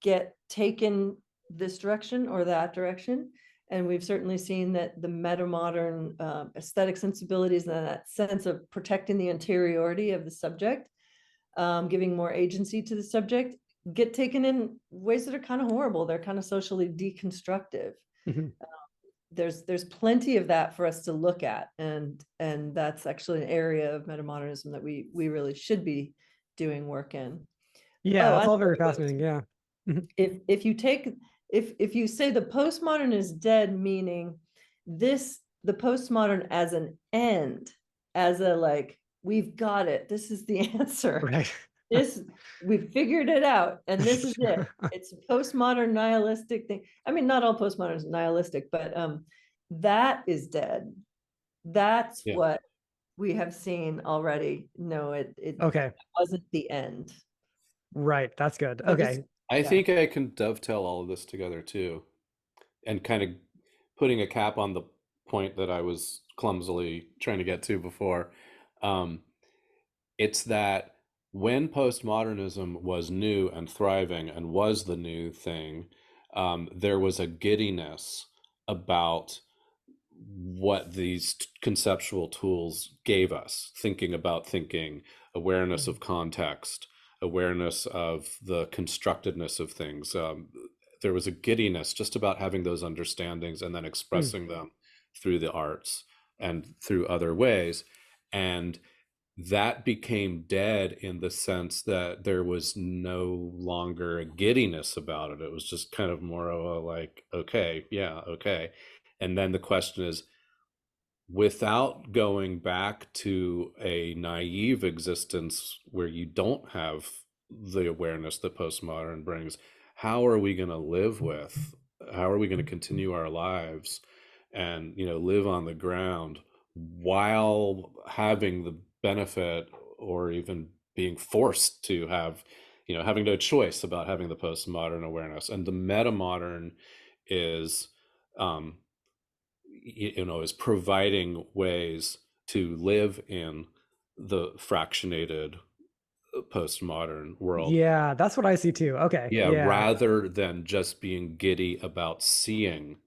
get taken this direction or that direction. And we've certainly seen that the metamodern aesthetic sensibilities and that sense of protecting the interiority of the subject, giving more agency to the subject, get taken in ways that are kind of horrible. They're kind of socially deconstructive. There's plenty of that for us to look at, and that's actually an area of metamodernism that we really should be doing work in.
Yeah, that's all very fascinating. Yeah.
If you say the postmodern is dead, meaning the postmodern as an end, as a like we've got it. This is the answer.
Right.
This, we figured it out, and this is it. It's a postmodern nihilistic thing. I mean, not all postmodern is nihilistic, but that is dead. That's
Yeah.
what we have seen already. No, it
Okay.
wasn't the end.
Right. That's good.
I just,
Okay.
I
yeah.
think I can dovetail all of this together too, and kind of putting a cap on the point that I was clumsily trying to get to before. Um, it's that when postmodernism was new and thriving and was the new thing, there was a giddiness about what these conceptual tools gave us: thinking about thinking, awareness of context, awareness of the constructedness of things. There was a giddiness just about having those understandings and then
Mm.
expressing them through the arts and through other ways. And that became dead in the sense that there was no longer a giddiness about it. It was just kind of more of a like, okay, yeah, okay. And then the question is, without going back to a naive existence where you don't have the awareness that postmodern brings, how are we going to live with, how are we going to continue our lives and, you know, live on the ground while having the benefit, or even being forced to have, you know, having no choice about having the postmodern awareness? And the metamodern is, um, you know, is providing ways to live in the fractionated postmodern world.
Yeah, that's what I see too. Okay.
Yeah,
Yeah.
rather than just being giddy about seeing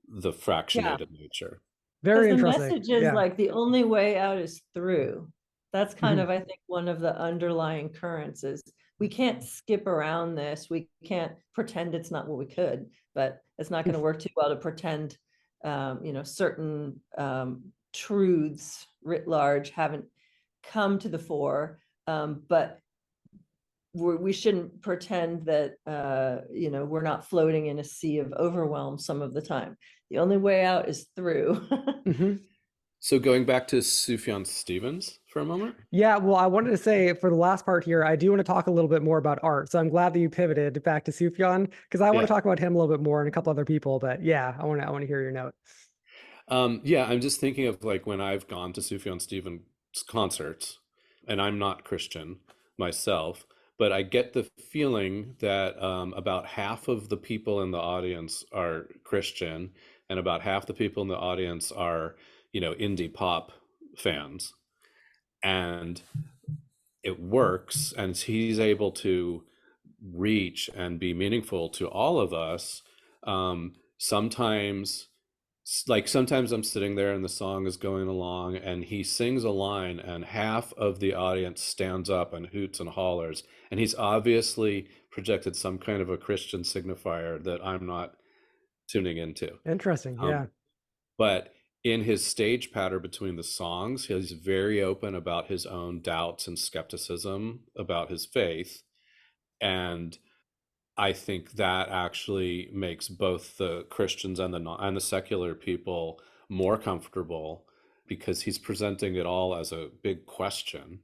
the
Yeah.
fractionated nature.
Because
Very
the
interesting.
message is
Yeah.
like the only way out is through. That's kind
Mhm.
of, I think, one of the underlying currents is we can't skip around this. We can't pretend it's not what we could, but it's not going to work too well to pretend, you know, certain truths writ large haven't come to the fore. But we shouldn't pretend that, you know, we're not floating in a sea of overwhelm some of the time. The only way out is through.
Mhm.
So going back to Sufjan Stevens for a moment.
Yeah, well, I wanted to say for the last part here, I do want to talk a little bit more about art. So I'm glad that you pivoted back to Sufjan because I want to
Yeah.
talk about him a little bit more and a couple other people. But yeah, I want to hear your note.
Yeah, I'm just thinking of like when I've gone to Sufjan Stevens concerts, and I'm not Christian myself, but I get the feeling that about half of the people in the audience are Christian, and about half the people in the audience are, you know, indie pop fans. And it works, and he's able to reach and be meaningful to all of us. Sometimes, like sometimes I'm sitting there and the song is going along and he sings a line and half of the audience stands up and hoots and hollers, and he's obviously projected some kind of a Christian signifier that I'm not tuning into.
Interesting.
um,
Yeah.
but in his stage patter between the songs, he's very open about his own doubts and skepticism about his faith. And I think that actually makes both the Christians and the and the secular people more comfortable, because he's presenting it all as a big question,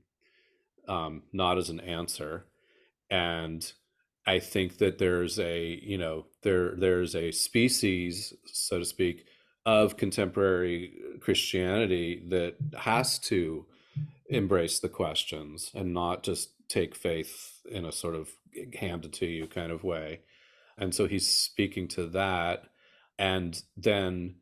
not as an answer. And I think that there's a, you know, there's a species, so to speak, of contemporary Christianity that has to embrace the questions and not just take faith in a sort of handed to you kind of way. And so he's speaking to that. And then,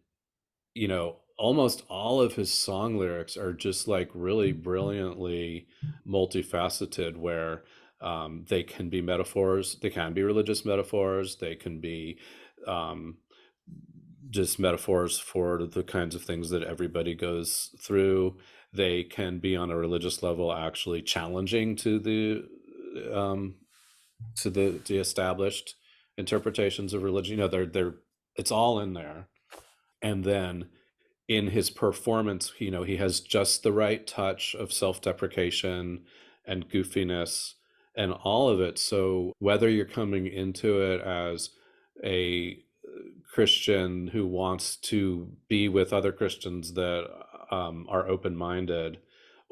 you know, almost all of his song lyrics are just like really brilliantly multifaceted, where they can be metaphors, they can be religious metaphors, they can be um, just metaphors for the kinds of things that everybody goes through. They can be on a religious level actually challenging um, to the established interpretations of religion. You know, they're it's all in there. And then in his performance, you know, he has just the right touch of self-deprecation and goofiness and all of it. So whether you're coming into it as a Christian who wants to be with other Christians that are open-minded,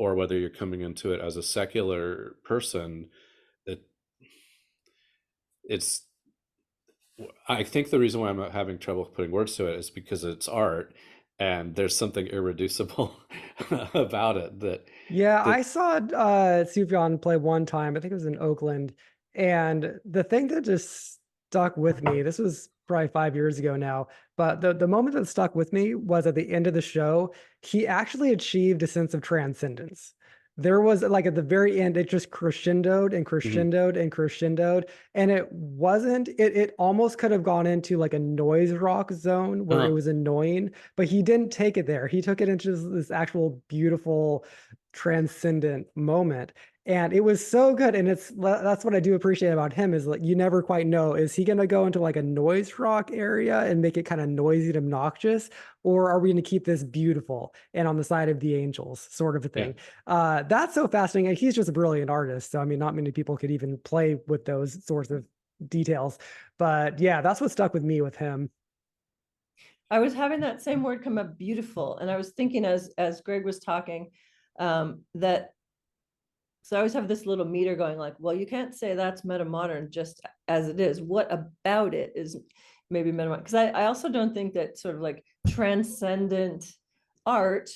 or whether you're coming into it as a secular person, it it's I think the reason why I'm having trouble putting words to it is because it's art, and there's something irreducible about it
Yeah,
that
I saw Sufjan play one time. I think it was in Oakland. And the thing that just stuck with me, this was probably 5 years ago now, but the moment that stuck with me was at the end of the show, he actually achieved a sense of transcendence. There was like at the very end, it just crescendoed and
Mhm.
crescendoed and crescendoed. And it wasn't, it almost could have gone into like a noise rock zone where it
Huh.
was annoying, but he didn't take it there. He took it into this actual beautiful transcendent moment, and it was so good. And that's what I do appreciate about him, is like you never quite know, is he going to go into like a noise rock area and make it kind of noisy and obnoxious, or are we going to keep this beautiful and on the side of the angels sort of a
Yeah.
thing? That's so fascinating, and he's just a brilliant artist, so I mean not many people could even play with those sorts of details. But yeah, that's what stuck with me with him.
I was having that same word come up, beautiful. And I was thinking as Greg was talking, that so I always have this little meter going like, well, you can't say that's metamodern just as it is. What about it is maybe metamodern? Because I also don't think that sort of like transcendent art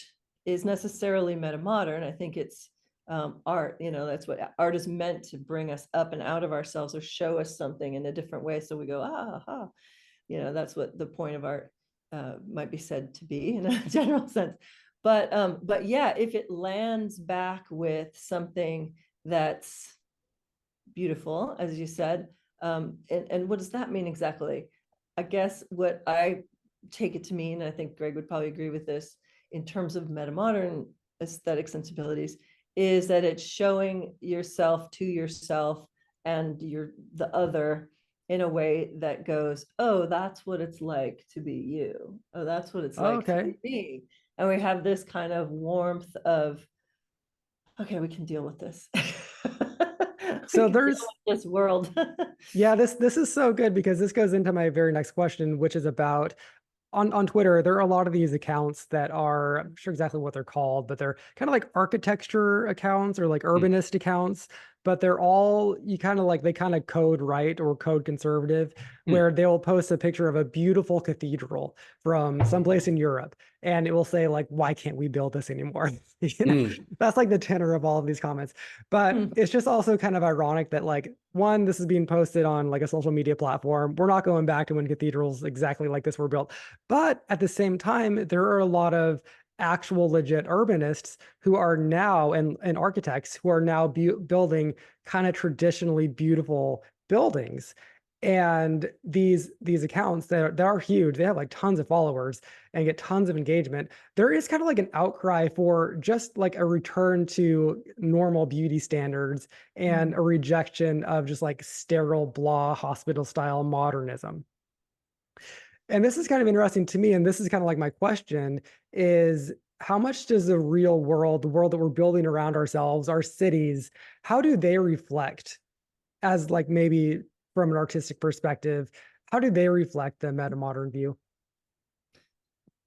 is necessarily metamodern. I think it's art, you know, that's what art is meant to bring us up and out of ourselves or show us something in a different way. So we go, ah, you know, that's what the point of art might be said to be in a general sense. But yeah, if it lands back with something that's beautiful, as you said, and what does that mean exactly? I guess what I take it to mean, I think Greg would probably agree with this, in terms of metamodern aesthetic sensibilities, is that it's showing yourself to yourself and the other in a way that goes, oh, that's what it's like to be you. Oh, that's what it's
Oh,
like to
okay.
be me. And we have this kind of warmth of, okay, we can deal with this. We
So
can deal
there's
with this world.
Yeah, this is so good because this goes into my very next question, which is about on Twitter. There are a lot of these accounts that are, I'm not sure exactly what they're called, but they're kind of like architecture accounts or like
Mm.
urbanist accounts, but they're all, you kind of like, they kind of code right or code conservative,
Mm.
where they'll post a picture of a beautiful cathedral from someplace in Europe, and it will say like, why can't we build this anymore? You know,
Mm.
that's like the tenor of all of these comments. But it's just also kind of ironic that like, one, this is being posted on like a social media platform. We're not going back to when cathedrals exactly like this were built. But at the same time, there are a lot of actual legit urbanists who are now, and architects who are now building kind of traditionally beautiful buildings. And these accounts that are huge, they have like tons of followers and get tons of engagement. There is kind of like an outcry for just like a return to normal beauty standards and a rejection of just like sterile blah hospital style modernism. And this is kind of interesting to me, and this is kind of like my question, is how much does the real world, the world that we're building around ourselves, our cities, how do they reflect, as like maybe from an artistic perspective, how do they reflect the metamodern view?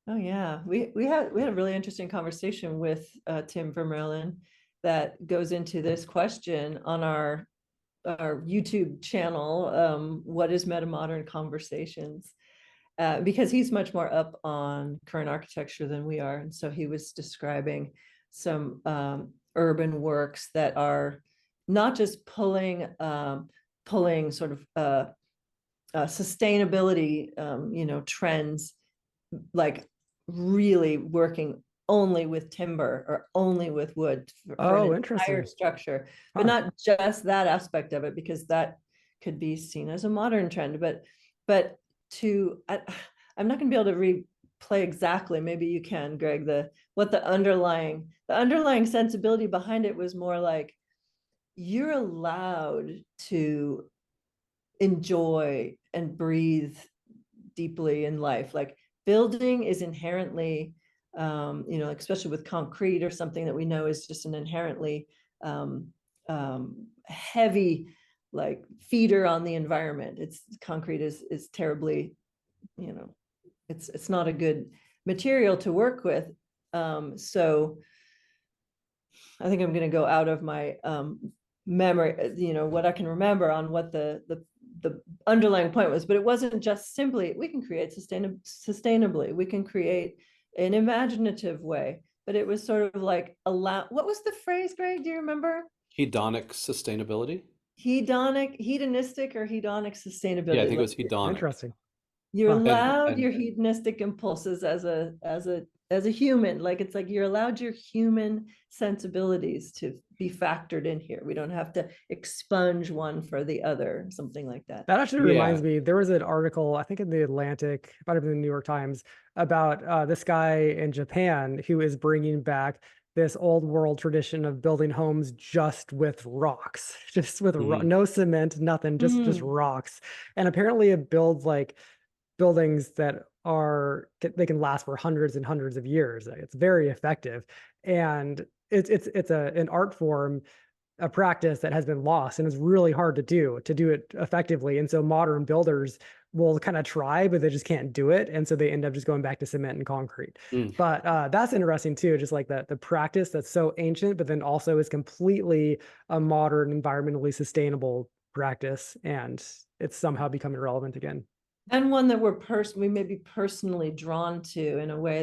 Oh yeah, we had a really interesting conversation with Tim Vermeulen that goes into this question on our YouTube channel. What is metamodern conversations? Because he's much more up on current architecture than we are, and so he was describing some urban works that are not just pulling sort of sustainability, you know, trends, like really working only with timber or only with wood for an
Oh,
entire
interesting.
structure, but
Huh.
not just that aspect of it, because that could be seen as a modern trend. But I'm not going to be able to replay exactly. Maybe you can, Greg. The underlying sensibility behind it was more like, you're allowed to enjoy and breathe deeply in life. Like building is inherently, you know, especially with concrete or something that we know is just an inherently heavy like feeder on the environment. It's concrete is terribly, you know, it's not a good material to work with. So I think I'm going to go out of my memory, what I can remember on what the underlying point was, but it wasn't just simply we can create sustainably, we can create an imaginative way, but it was sort of like what was the phrase, Greg? Do you remember?
Hedonic sustainability?
Hedonistic or hedonic sustainability.
Yeah, I think it was hedonic.
Interesting.
You're
Huh.
allowed your hedonistic impulses as a human. Like, it's like you're allowed your human sensibilities to be factored in here. We don't have to expunge one for the other, something like that.
That actually
Yeah.
reminds me, there was an article, I think in the Atlantic, might have been the New York Times, about this guy in Japan who is bringing back this old world tradition of building homes just with rocks, just with no cement, nothing, just rocks. And apparently it builds like buildings that they can last for hundreds and hundreds of years. It's very effective. And it's an art form, a practice that has been lost and is really hard to do it effectively. And so modern builders will kind of try, but they just can't do it. And so they end up just going back to cement and concrete. But that's interesting too, just like the practice that's so ancient, but then also is completely a modern, environmentally sustainable practice. And it's somehow becoming relevant again.
And one that we may be personally drawn to in a way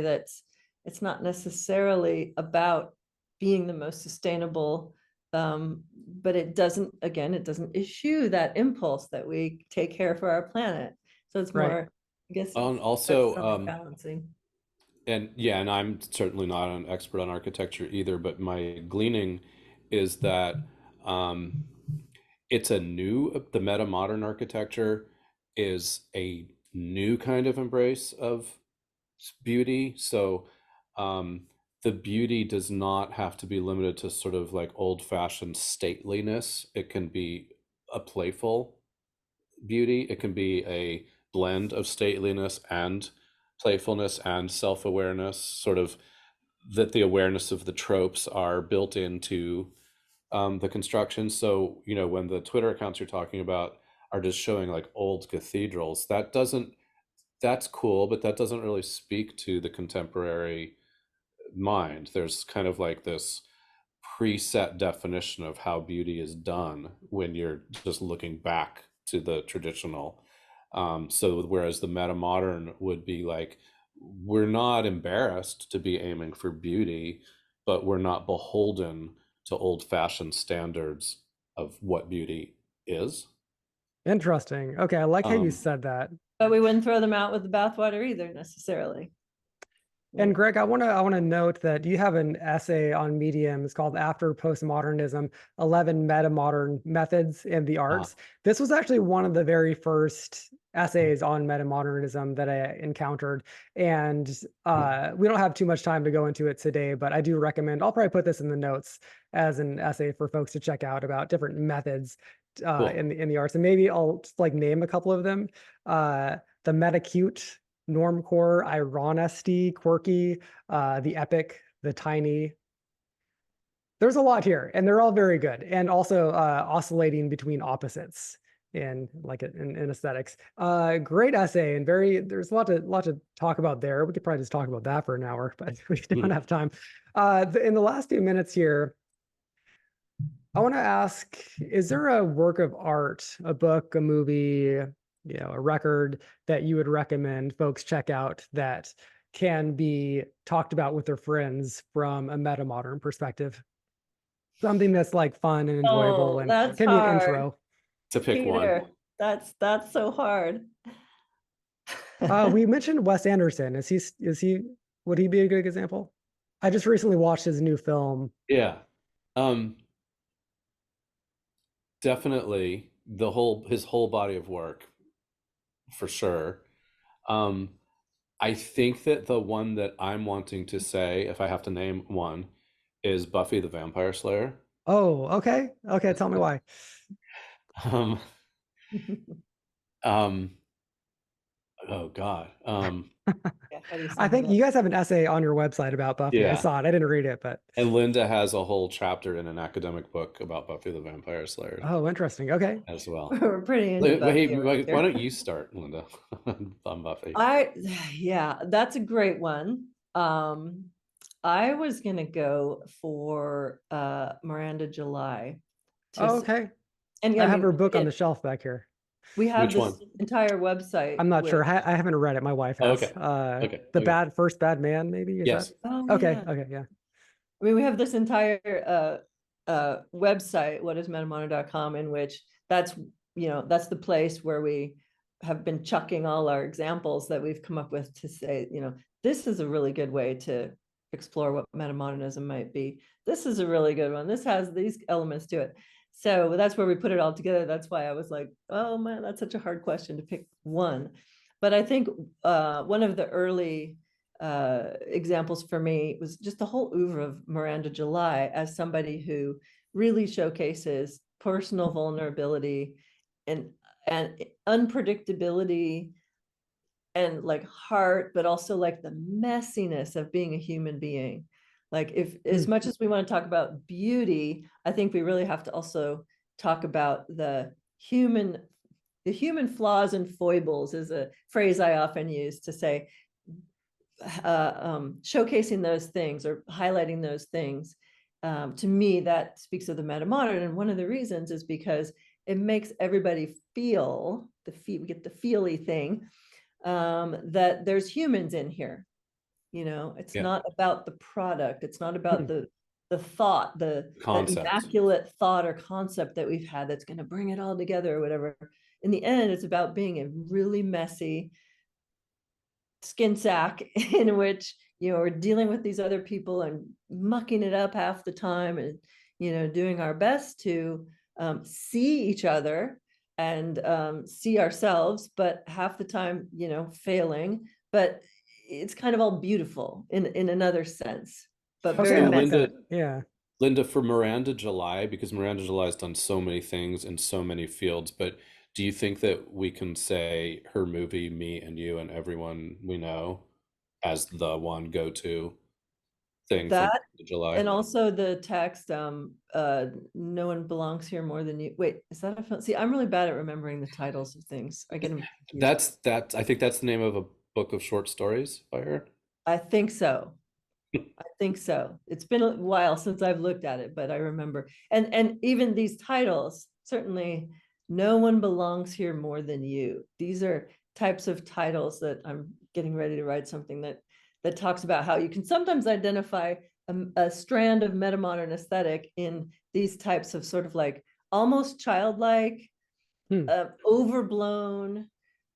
it's not necessarily about being the most sustainable, but it doesn't issue that impulse that we take care for our planet. So it's more, I guess,
also
balancing.
And yeah, and I'm certainly not an expert on architecture either, but my gleaning is that the metamodern architecture is a new kind of embrace of beauty. So the beauty does not have to be limited to sort of like old-fashioned stateliness. It can be a playful beauty. It can be a blend of stateliness and playfulness and self-awareness, sort of that the awareness of the tropes are built into the construction. So, when the Twitter accounts you're talking about are just showing like old cathedrals, that's cool, but that doesn't really speak to the contemporary mind. There's kind of like this preset definition of how beauty is done when you're just looking back to the traditional. So whereas the metamodern would be like, we're not embarrassed to be aiming for beauty, but we're not beholden to old-fashioned standards of what beauty is.
Interesting. Okay, I like how you said that.
But we wouldn't throw them out with the bathwater either necessarily.
And Greg, I want to note that you have an essay on Medium. It's called "After Postmodernism: 11 Metamodern Methods in the Arts." This was actually one of the very first essays on metamodernism that I encountered. And we don't have too much time to go into it today, but I do recommend, I'll probably put this in the notes as an essay for folks to check out about different methods in the arts. And maybe I'll just like name a couple of them. The metacute, normcore, ironesty, quirky, the epic, the tiny. There's a lot here, and they're all very good, and also oscillating between opposites in aesthetics. Great essay, and there's a lot to talk about there. We could probably just talk about that for an hour, but we don't have time. In the last few minutes here, I want to ask, is there a work of art, a book, a movie, a record that you would recommend folks check out that can be talked about with their friends from a metamodern perspective? Something that's like fun and enjoyable and can be an intro.
To pick
Peter,
one.
That's so hard.
We mentioned Wes Anderson. Would he be a good example? I just recently watched his new film.
Yeah. Definitely his whole body of work, for sure. I think that the one that I'm wanting to say, if I have to name one, is Buffy the Vampire Slayer.
Oh, okay. Okay, tell me why.
Oh God.
I think you guys have an essay on your website about Buffy.
Yeah.
I saw it. I didn't read it, but.
And Linda has a whole chapter in an academic book about Buffy the Vampire Slayer.
Oh, interesting. Okay.
As well.
We're pretty into Buffy.
Why don't you start, Linda, on Buffy?
Yeah, that's a great one. I was gonna go for Miranda July.
Oh, okay.
And yeah,
I
I
have
mean,
her book on
again,
the shelf back here.
we have
Which
this
one?
entire website
I'm not sure.
with,
I haven't read it. My wife
Oh,
has.
okay. Okay.
The
Okay.
First Bad Man, maybe? Is that?
Yes.
oh
Okay.
yeah.
Okay. Yeah.
I mean, we have this entire website, whatismetamodern.com, in which that's, that's the place where we have been chucking all our examples that we've come up with to say, this is a really good way to explore what metamodernism might be. This is a really good one. This has these elements to it. So that's where we put it all together. That's why I was like, oh man, that's such a hard question to pick one. But I think one of the early examples for me was just the whole oeuvre of Miranda July as somebody who really showcases personal vulnerability and unpredictability and like heart, but also like the messiness of being a human being. Like, if as much as we want to talk about beauty, I think we really have to also talk about the human flaws and foibles is a phrase I often use to say, showcasing those things or highlighting those things. To me, that speaks of the metamodern. And one of the reasons is because it makes everybody feel we get the feely thing, that there's humans in here. It's
Yeah.
not about the product. It's not about the thought, the
Concept.
immaculate thought or concept that we've had that's going to bring it all together or whatever. In the end, it's about being a really messy skin sack in which we're dealing with these other people and mucking it up half the time, and doing our best to see each other and see ourselves, but half the time failing. But it's kind of all beautiful in another sense, but
Okay,
very
I like
messy.
that. Yeah.
Linda, for Miranda July, because Miranda July has done so many things in so many fields, but do you think that we can say her movie, Me and You and Everyone We Know, as the one go-to thing for
That,
Miranda July?
and also the text, no one belongs here more than you. Wait, is that a film? See, I'm really bad at remembering the titles of things. I get them confused.
I think that's the name of a book of short stories by her.
I think so. I think so. It's been a while since I've looked at it, but I remember. And even these titles, certainly, no one belongs here more than you. These are types of titles that I'm getting ready to write something that talks about how you can sometimes identify a strand of metamodern aesthetic in these types of sort of like almost childlike, overblown,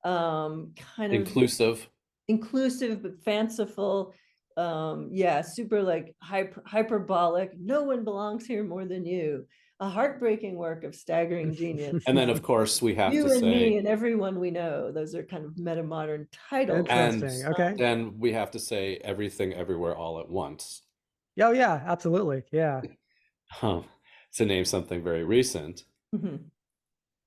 kind of
Inclusive.
inclusive but fanciful, super like hyperbolic. No one belongs here more than you. A heartbreaking work of staggering genius.
And then, of course, we have to
You and me
say,
and everyone we know. Those are kind of metamodern titles.
and
Interesting. Okay.
then we have to say Everything Everywhere All at Once,
Oh, yeah, absolutely. Yeah.
to name something very recent.
Mhm.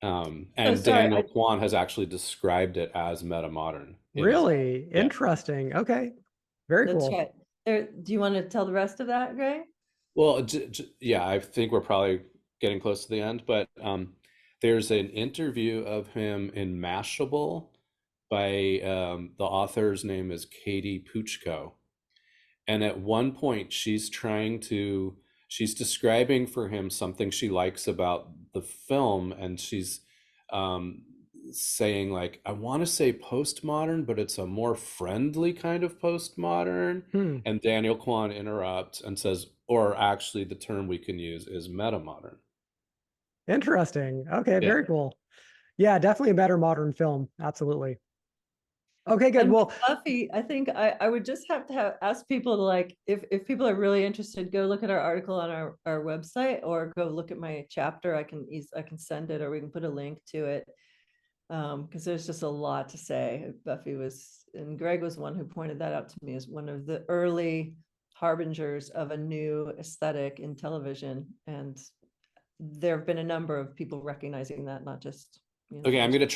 And
sorry,
Daniel Kwan has actually described it as metamodern in his,
Really
yeah.
interesting. Okay. Very
that's
cool.
right. Do you want to tell the rest of that, Gray?
Well, yeah, I think we're probably getting close to the end, but there's an interview of him in Mashable by the author's name is Katie Puchko. And at one point, she's describing for him something she likes about the film, and she's um, saying like, I want to say postmodern, but it's a more friendly kind of postmodern. And Daniel Kwan interrupts and says, or actually, the term we can use is metamodern.
Interesting. Okay,
Yeah.
very cool. Yeah, definitely a better modern film. Absolutely. Okay, good.
And
Well,
Buffy, I think I would just have to ask people to, like, if people are really interested, go look at our article on our website, or go look at my chapter. I can send it, or we can put a link to it. Because there's just a lot to say. And Greg was one who pointed that out to me as one of the early harbingers of a new aesthetic in television. And there have been a number of people recognizing that, not just,
Okay, I'm gonna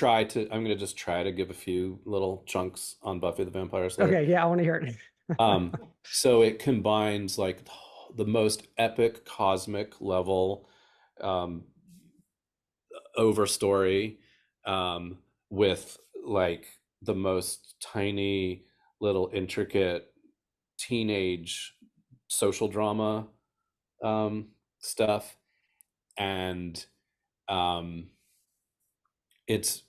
just try to give a few little chunks on Buffy the Vampire Slayer.
okay, yeah, I want to hear it.
So it combines like the most epic cosmic level overstory with like the most tiny little intricate teenage social drama stuff, and it's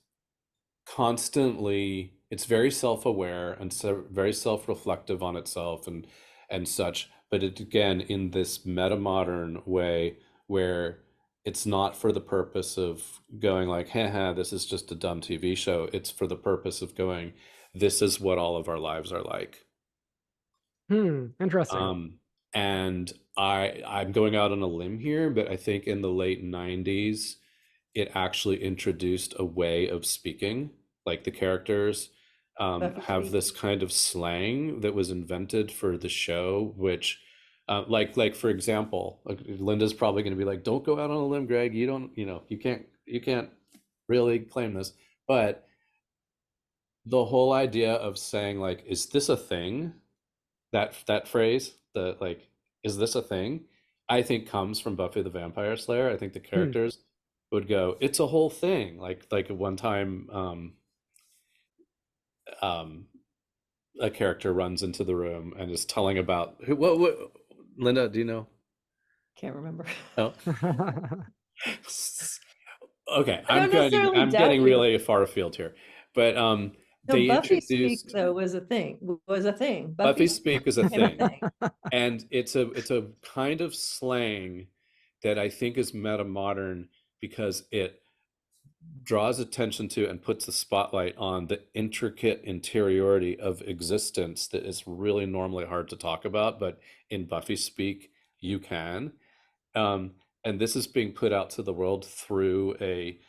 constantly, it's very self-aware and so very self-reflective on itself and such, but it again in this meta-modern way where it's not for the purpose of going like, haha, this is just a dumb TV show. It's for the purpose of going, this is what all of our lives are like.
Interesting.
And I'm going out on a limb here, but I think in the late 90s, it actually introduced a way of speaking. Like the characters
Buffy
have
speak.
this kind of slang that was invented for the show, which like for example, like Linda's probably going to be like, don't go out on a limb, Greg. You don't, you can't really claim this. But the whole idea of saying like, is this a thing? That phrase, the like, is this a thing? I think comes from Buffy the Vampire Slayer. I think the
Hmm.
characters would go, it's a whole thing. Like at one time, a character runs into the room and is telling about what Linda, do you know?
Can't remember.
Oh. Okay,
I don't necessarily
I'm
doubt
getting
you.
really far afield here. But
No,
they
Buffy speak
introduced
though was a thing.
Buffy speak is a
became a
thing.
thing.
And it's a kind of slang that I think is meta modern because it draws attention to and puts the spotlight on the intricate interiority of existence that is really normally hard to talk about, but in Buffy speak, you can. And this is being put out to the world through a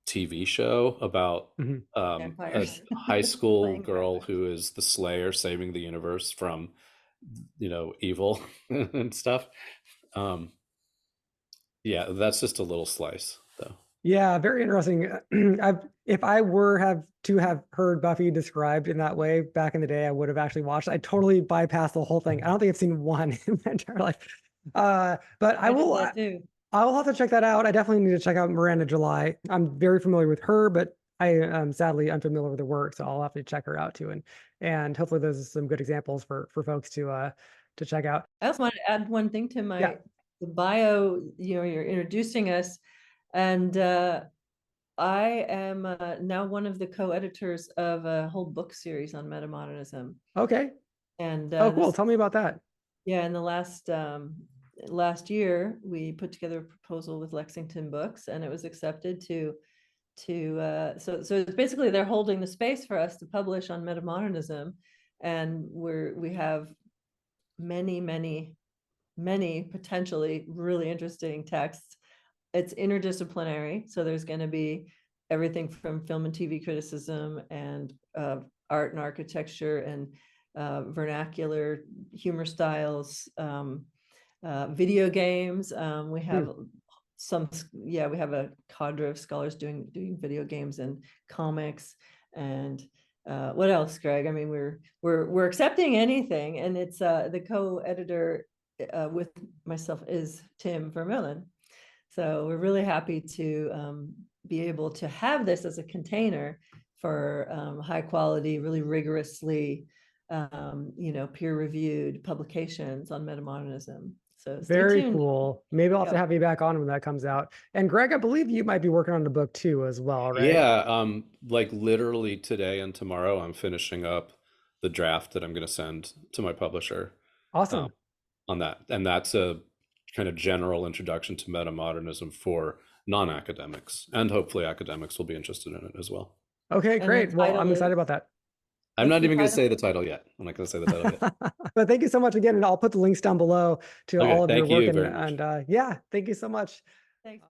TV show about
Mhm.
a
Vampires
high school
playing
girl
vampires.
who is the Slayer saving the universe from, evil and stuff. Yeah, that's just a little slice, though.
Yeah, very interesting. If I were have heard Buffy described in that way back in the day, I would have actually watched. I totally bypassed the whole thing. I don't think I've seen one in my entire life. But
I did that too.
I will have to check that out. I definitely need to check out Miranda July. I'm very familiar with her, but I am sadly unfamiliar with her work, so I'll have to check her out too. And hopefully there's some good examples for folks to check out.
I also wanted to add one thing to
Yeah.
the bio, you're introducing us. And I am now one of the co-editors of a whole book series on metamodernism.
Okay.
And
Oh, cool. Tell me about that.
yeah, in the last year, we put together a proposal with Lexington Books, and it was accepted so it's basically they're holding the space for us to publish on metamodernism, and we have many potentially really interesting texts. It's interdisciplinary, so there's going to be everything from film and TV criticism and art and architecture and vernacular humor styles, video games. We have we have a cadre of scholars doing video games and comics and what else, Greg? I mean, we're accepting anything, and it's the co-editor with myself is Tim Vermeulen. So we're really happy to be able to have this as a container for high quality, really rigorously, peer-reviewed publications on metamodernism. So stay
Very
tuned.
cool. Maybe I'll have to
Yep.
have you back on when that comes out. And Greg, I believe you might be working on the book too, as well, right?
Yeah, like literally today and tomorrow, I'm finishing up the draft that I'm going to send to my publisher
Awesome.
on that. And that's a kind of general introduction to metamodernism for non-academics, and hopefully academics will be interested in it as well.
Okay,
And the
great. Well, I'm
title
excited
is-
about that.
I'm
What's
not
the
even going to
title?
say the title yet. I'm not going to say the title yet.
But thank you so much again, and I'll put the links down below to
Okay,
all of your
thank
work.
you very much.
Yeah, thank you so much.
Thanks.